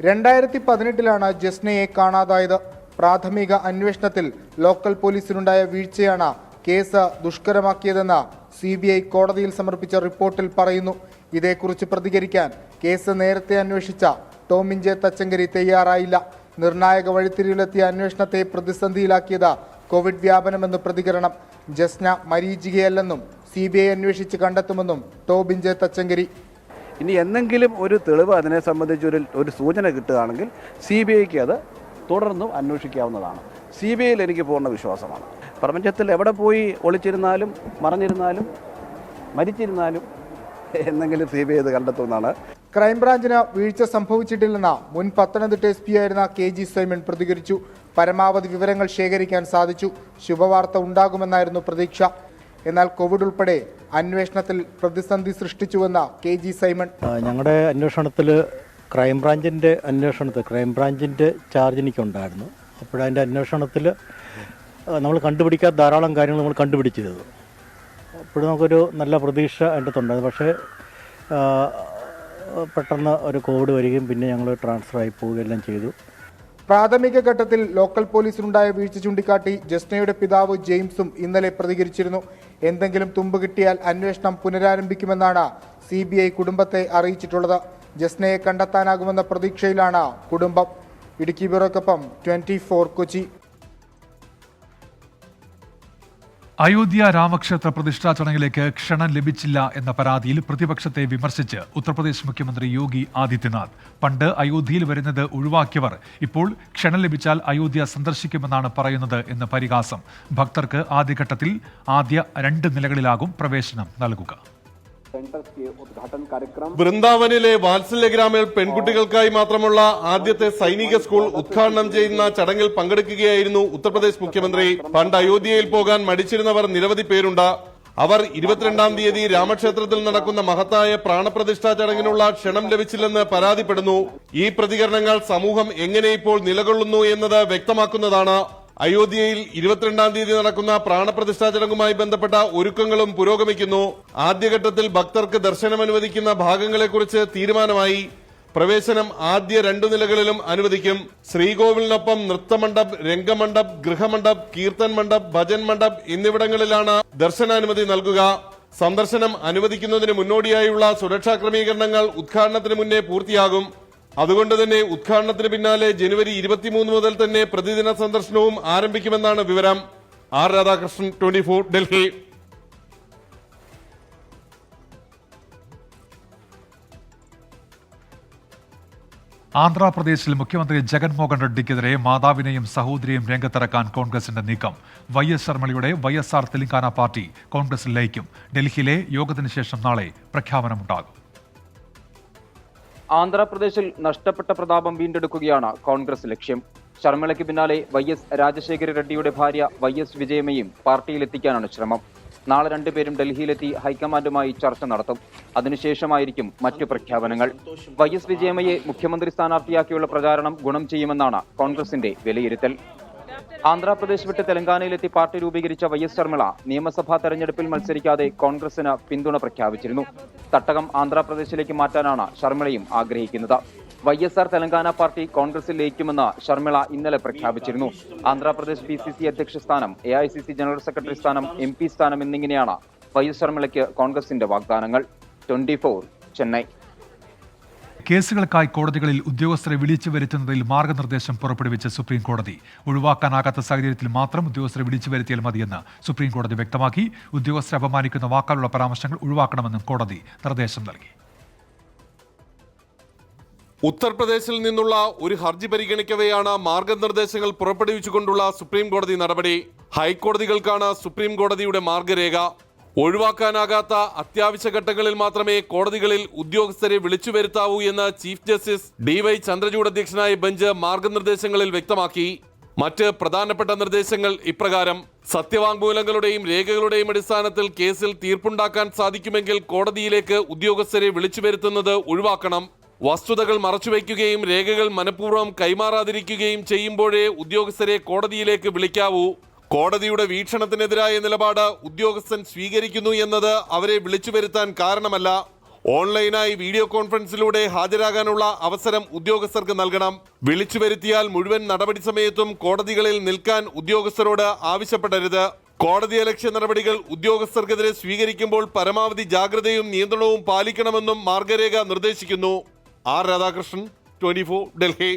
2018 ജസ്നയെ കാണാതായത്. പ്രാഥമിക അന്വേഷണത്തിൽ ലോക്കൽ പോലീസിനുണ്ടായ വീഴ്ചയാണ് കേസ് ദുഷ്കരമാക്കിയതെന്ന് CBI കോടതിയിൽ സമർപ്പിച്ച റിപ്പോർട്ടിൽ പറയുന്നു. ഇതേക്കുറിച്ച് പ്രതികരിക്കാൻ കേസ് നേരത്തെ അന്വേഷിച്ച ടോമിൻ ജെ തച്ചങ്കരി തയ്യാറായില്ല. നിർണായക വഴിത്തിരിവിലെത്തിയ അന്വേഷണത്തെ പ്രതിസന്ധിയിലാക്കിയത് കോവിഡ് വ്യാപനമെന്ന് പ്രതികരണം. ജസ്ന മരീചികയല്ലെന്നും CBI അന്വേഷിച്ച് കണ്ടെത്തുമെന്നും ടോമിൻ ജെ തച്ചങ്കരി. ഇനി എന്തെങ്കിലും ഒരു തെളിവ് അതിനെ സംബന്ധിച്ച് ഒരു സൂചന കിട്ടുകയാണെങ്കിൽ CBIക്ക് അത് തുടർന്നും അന്വേഷിക്കാവുന്നതാണ്. CBIയിൽ എനിക്ക് പൂർണ്ണ വിശ്വാസമാണ്. പ്രപഞ്ചത്തിൽ എവിടെ പോയി ഒളിച്ചിരുന്നാലും മറഞ്ഞിരുന്നാലും മരിച്ചിരുന്നാലും എന്തെങ്കിലും CBI ഇത് കണ്ടെത്തുമെന്നാണ്. ക്രൈംബ്രാഞ്ചിന് വീഴ്ച സംഭവിച്ചിട്ടില്ലെന്ന മുൻ പത്തനംതിട്ട SP ആയിരുന്ന KG സൈമൺ പ്രതികരിച്ചു. പരമാവധി വിവരങ്ങൾ ശേഖരിക്കാൻ സാധിച്ചു. ശുഭവാർത്ത ഉണ്ടാകുമെന്നായിരുന്നു പ്രതീക്ഷ. എന്നാൽ കോവിഡ് ഉൾപ്പെടെ അന്വേഷണത്തിൽ പ്രതിസന്ധി സൃഷ്ടിച്ചുവെന്ന KG സൈമൺ. ഞങ്ങളുടെ അന്വേഷണത്തിൽ ക്രൈംബ്രാഞ്ചിൻ്റെ ചാർജ് എനിക്കുണ്ടായിരുന്നു. അപ്പോഴതിൻ്റെ അന്വേഷണത്തിൽ നമ്മൾ കണ്ടുപിടിക്കാത്ത ധാരാളം കാര്യങ്ങൾ നമ്മൾ കണ്ടുപിടിച്ചത്. അപ്പോഴും നമുക്കൊരു നല്ല പ്രതീക്ഷ അതിൻ്റെ അകത്തുണ്ടായിരുന്നു. പക്ഷേ പെട്ടെന്ന് ഒരു കോവിഡ് വരികയും പിന്നെ ഞങ്ങൾ ട്രാൻസ്ഫർ ആയി പോവുകയെല്ലാം ചെയ്തു. പ്രാഥമിക ഘട്ടത്തിൽ ലോക്കൽ പോലീസിനുണ്ടായ വീഴ്ച ചൂണ്ടിക്കാട്ടി ജസ്നയുടെ പിതാവ് ജെയിംസും ഇന്നലെ പ്രതികരിച്ചിരുന്നു. എന്തെങ്കിലും തുമ്പ് കിട്ടിയാൽ അന്വേഷണം പുനരാരംഭിക്കുമെന്നാണ് CBI കുടുംബത്തെ അറിയിച്ചിട്ടുള്ളത്. ജസ്നയെ കണ്ടെത്താനാകുമെന്ന പ്രതീക്ഷയിലാണ് കുടുംബം. ഇടുക്കി ബ്യൂറോക്കൊപ്പം 24 കൊച്ചി. അയോധ്യ രാമക്ഷേത്ര പ്രതിഷ്ഠാ ചടങ്ങിലേക്ക് ക്ഷണം ലഭിച്ചില്ല എന്ന പരാതിയിൽ പ്രതിപക്ഷത്തെ വിമർശിച്ച് ഉത്തർപ്രദേശ് മുഖ്യമന്ത്രി യോഗി ആദിത്യനാഥ്. പണ്ട് അയോധ്യയിൽ വരുന്നത് ഒഴിവാക്കിയവർ ഇപ്പോൾ ക്ഷണം ലഭിച്ചാൽ അയോധ്യ സന്ദർശിക്കുമെന്നാണ് പറയുന്നത് എന്ന് പരിഹാസം. ഭക്തർക്ക് ആദ്യഘട്ടത്തിൽ ആദ്യ 2 നിലകളിലാകും പ്രവേശനം നൽകുക. വൃന്ദാവനിലെ വാത്സല്യഗ്രാമിൽ പെൺകുട്ടികൾക്കായി മാത്രമുള്ള ആദ്യത്തെ സൈനിക സ്കൂൾ ഉദ്ഘാടനം ചെയ്യുന്ന ചടങ്ങിൽ പങ്കെടുക്കുകയായിരുന്നു ഉത്തർപ്രദേശ് മുഖ്യമന്ത്രി. പണ്ട് അയോധ്യയിൽ പോകാൻ മടിച്ചിരുന്നവർ നിരവധി പേരുണ്ട്. അവർ 22-ാം തീയതി രാമക്ഷേത്രത്തിൽ നടക്കുന്ന മഹത്തായ പ്രാണപ്രതിഷ്ഠാ ചടങ്ങിനുള്ള ക്ഷണം ലഭിച്ചില്ലെന്ന് പരാതിപ്പെടുന്നു. ഈ പ്രതികരണങ്ങൾ സമൂഹം എങ്ങനെ ഇപ്പോൾ നിലകൊള്ളുന്നു എന്നത് വ്യക്തമാക്കുന്നതാണ്. അയോധ്യയിൽ 22-ാം തീയതി നടക്കുന്ന പ്രാണപ്രതിഷ്ഠാ ചടങ്ങുമായി ബന്ധപ്പെട്ട ഒരുക്കങ്ങളും പുരോഗമിക്കുന്നു. ആദ്യഘട്ടത്തിൽ ഭക്തർക്ക് ദർശനം അനുവദിക്കുന്ന ഭാഗങ്ങളെക്കുറിച്ച് തീരുമാനമായി. പ്രവേശനം ആദ്യ 2 നിലകളിലും അനുവദിക്കും. ശ്രീകോവിലിനൊപ്പം നൃത്തമണ്ഡപ്, രംഗമണ്ഡപ്, ഗൃഹമണ്ഡപ്, കീർത്തൻ മണ്ഡപ്, ഭജൻ മണ്ഡപ് എന്നിവിടങ്ങളിലാണ് ദർശനാനുമതി നൽകുക. സന്ദർശനം അനുവദിക്കുന്നതിന് മുന്നോടിയായുള്ള സുരക്ഷാ ക്രമീകരണങ്ങൾ ഉദ്ഘാടനത്തിന് മുന്നേ പൂർത്തിയാകും. അതുകൊണ്ട് തന്നെ ഉദ്ഘാടനത്തിന് പിന്നാലെ ജനുവരി 23 മുതൽ തന്നെ പ്രതിദിന സന്ദർശനവും ആരംഭിക്കുമെന്നാണ് വിവരം. ആർ രാധാകൃഷ്ണൻ, 24, ഡൽഹി. ആന്ധ്രാപ്രദേശിൽ മുഖ്യമന്ത്രി ജഗൻമോഹൻ റെഡ്ഡിക്കെതിരെ മാതാവിനെയും സഹോദരിയെയും രംഗത്തിറക്കാൻ കോൺഗ്രസിന്റെ നീക്കം. YS ശർമ്മളിയുടെ YSR തെലങ്കാന പാർട്ടി കോൺഗ്രസിൽ ലയിക്കും. ഡൽഹിയിലെ യോഗത്തിന് ശേഷം നാളെ പ്രഖ്യാപനമുണ്ടാകും. ആന്ധ്രാപ്രദേശിൽ നഷ്ടപ്പെട്ട പ്രതാപം വീണ്ടെടുക്കുകയാണ് കോൺഗ്രസ് ലക്ഷ്യം. ശർമ്മളയ്ക്ക് പിന്നാലെ YS രാജശേഖര റെഡ്ഡിയുടെ ഭാര്യ YS വിജയമയും പാർട്ടിയിലെത്തിക്കാനാണ് ശ്രമം. നാളെ 2 പേരും ഡൽഹിയിലെത്തി ഹൈക്കമാൻഡുമായി ചർച്ച നടത്തും. അതിനുശേഷമായിരിക്കും മറ്റു പ്രഖ്യാപനങ്ങൾ. YS വിജയമയെ മുഖ്യമന്ത്രി സ്ഥാനാർത്ഥിയാക്കിയുള്ള പ്രചാരണം ഗുണം ചെയ്യുമെന്നാണ് കോൺഗ്രസിന്റെ വിലയിരുത്തൽ. ആന്ധ്രാപ്രദേശ് വിട്ട് തെലങ്കാനയിലെത്തി പാർട്ടി രൂപീകരിച്ച YS ശർമ്മള നിയമസഭാ തെരഞ്ഞെടുപ്പിൽ മത്സരിക്കാതെ കോൺഗ്രസിന് പിന്തുണ പ്രഖ്യാപിച്ചിരുന്നു. തട്ടകം ആന്ധ്രാപ്രദേശിലേക്ക് മാറ്റാനാണ് ശർമ്മളയും ആഗ്രഹിക്കുന്നത്. YSR തെലങ്കാന പാർട്ടി കോൺഗ്രസിൽ ലയിക്കുമെന്ന് ശർമ്മള ഇന്നലെ പ്രഖ്യാപിച്ചിരുന്നു. ആന്ധ്രാപ്രദേശ് PCC അധ്യക്ഷ സ്ഥാനം, AICC ജനറൽ സെക്രട്ടറി സ്ഥാനം, MP സ്ഥാനം എന്നിങ്ങനെയാണ് YS ശർമ്മളയ്ക്ക് കോൺഗ്രസിന്റെ വാഗ്ദാനങ്ങൾ. 24, ചെന്നൈ. കേസുകൾക്കായി കോടതികളിൽ ഉദ്യോഗസ്ഥരെ വിളിച്ചു വരുത്തുന്നതിൽ മാർഗനിർദ്ദേശം പുറപ്പെടുവിച്ച സുപ്രീം കോടതി. ഒഴിവാക്കാനാകാത്ത സാഹചര്യത്തിൽ മാത്രം ഉദ്യോഗസ്ഥരെ വിളിച്ചു വരുത്തിയാൽ മതിയെന്ന് സുപ്രീം കോടതി വ്യക്തമാക്കി. ഉദ്യോഗസ്ഥരെ അപമാനിക്കുന്ന വാക്കാലുള്ള പരാമർശങ്ങൾ ഒഴിവാക്കണമെന്നും കോടതി നിർദ്ദേശം നൽകി. ഉത്തർപ്രദേശിൽ നിന്നുള്ള ഒരു ഹർജി പരിഗണിക്കവെയാണ് മാർഗനിർദ്ദേശങ്ങൾ പുറപ്പെടുവിച്ചുകൊണ്ടുള്ള സുപ്രീം കോടതി നടപടി. ഹൈക്കോടതികൾക്കാണ് സുപ്രീം കോടതിയുടെ മാർഗരേഖ. ഒഴിവാക്കാനാകാത്ത അത്യാവശ്യ ഘട്ടങ്ങളിൽ മാത്രമേ കോടതികളിൽ ഉദ്യോഗസ്ഥരെ വിളിച്ചു വരുത്താവൂ എന്ന് ചീഫ് ജസ്റ്റിസ് DY ചന്ദ്രചൂഡ് അധ്യക്ഷനായ ബെഞ്ച് മാർഗനിർദ്ദേശങ്ങളിൽ വ്യക്തമാക്കി. മറ്റ് പ്രധാനപ്പെട്ട നിർദ്ദേശങ്ങൾ ഇപ്രകാരം: സത്യവാങ്മൂലങ്ങളുടെയും രേഖകളുടെയും അടിസ്ഥാനത്തിൽ കേസിൽ തീർപ്പുണ്ടാക്കാൻ സാധിക്കുമെങ്കിൽ കോടതിയിലേക്ക് ഉദ്യോഗസ്ഥരെ വിളിച്ചു വരുത്തുന്നത് ഒഴിവാക്കണം. വസ്തുതകൾ മറച്ചുവെക്കുകയും രേഖകൾ മനഃപൂർവ്വം കൈമാറാതിരിക്കുകയും ചെയ്യുമ്പോഴേ ഉദ്യോഗസ്ഥരെ കോടതിയിലേക്ക് വിളിക്കാവൂ. കോടതിയുടെ വീക്ഷണത്തിനെതിരായ നിലപാട് ഉദ്യോഗസ്ഥൻ സ്വീകരിക്കുന്നു എന്നത് അവരെ വിളിച്ചു വരുത്താൻ കാരണമല്ല. ഓൺലൈനായി വീഡിയോ കോൺഫറൻസിലൂടെ ഹാജരാകാനുള്ള അവസരം ഉദ്യോഗസ്ഥർക്ക് നൽകണം. വിളിച്ചു വരുത്തിയാൽ മുഴുവൻ നടപടി സമയത്തും കോടതികളിൽ നിൽക്കാൻ ഉദ്യോഗസ്ഥരോട് ആവശ്യപ്പെടരുത്. കോടതിയലക്ഷ്യ നടപടികൾ ഉദ്യോഗസ്ഥർക്കെതിരെ സ്വീകരിക്കുമ്പോൾ പരമാവധി ജാഗ്രതയും നിയന്ത്രണവും പാലിക്കണമെന്നും മാർഗരേഖ നിർദ്ദേശിക്കുന്നു. ആർ രാധാകൃഷ്ണൻ, 24, ഡൽഹി.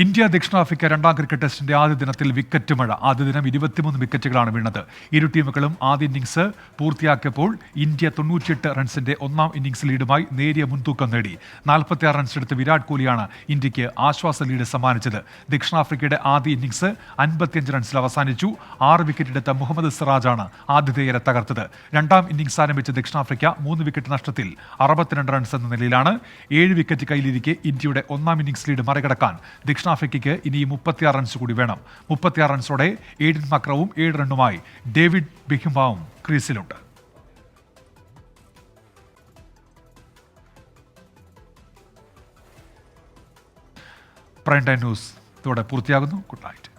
ഇന്ത്യ ദക്ഷിണാഫ്രിക്ക 2ാം ക്രിക്കറ്റ് ടെസ്റ്റിന്റെ ആദ്യ ദിനത്തിൽ വിക്കറ്റ് മഴ. ആദ്യ ദിനം 23 വിക്കറ്റുകളാണ് വീണത്. ഇരു ടീമുകളും ആദ്യ ഇന്നിംഗ്സ് പൂർത്തിയാക്കിയപ്പോൾ ഇന്ത്യ 98 റൺസിന്റെ 1ാം ഇന്നിംഗ്സ് ലീഡുമായി നേരിയ മുൻതൂക്കം നേടി. 46 റൺസ് എടുത്ത് വിരാട് കോഹ്ലിയാണ് ഇന്ത്യക്ക് ആശ്വാസ ലീഡ് സമ്മാനിച്ചത്. ദക്ഷിണാഫ്രിക്കയുടെ ആദ്യ ഇന്നിംഗ്സ് 55 റൺസിൽ അവസാനിച്ചു. 6 വിക്കറ്റ് എടുത്ത മുഹമ്മദ് സിറാജാണ് ആതിഥേയരെ തകർത്തത്. 2ാം ഇന്നിംഗ്സ് ആരംഭിച്ച ദക്ഷിണാഫ്രിക്ക 3 വിക്കറ്റ് നഷ്ടത്തിൽ 62 റൺസ് എന്ന നിലയിലാണ്. 7 വിക്കറ്റ് കയ്യിലിരിക്കെ ഇന്ത്യയുടെ 1ാം ഇന്നിംഗ്സ് ലീഡ് മറികടക്കാൻ ദക്ഷിണാഫ്രിക്കയ്ക്ക് ഇനി 36 റൺസ് കൂടി വേണം. 36 റൺസോടെ എയ്ഡൻ മക്രവും 7 റണ്ണുമായി ഡേവിഡ് ബെഖുമാവും ക്രീസിലുണ്ട്. പ്രൈം ടൈം ന്യൂസ് ഇതോടെ പൂർത്തിയാകുന്നു. Good night.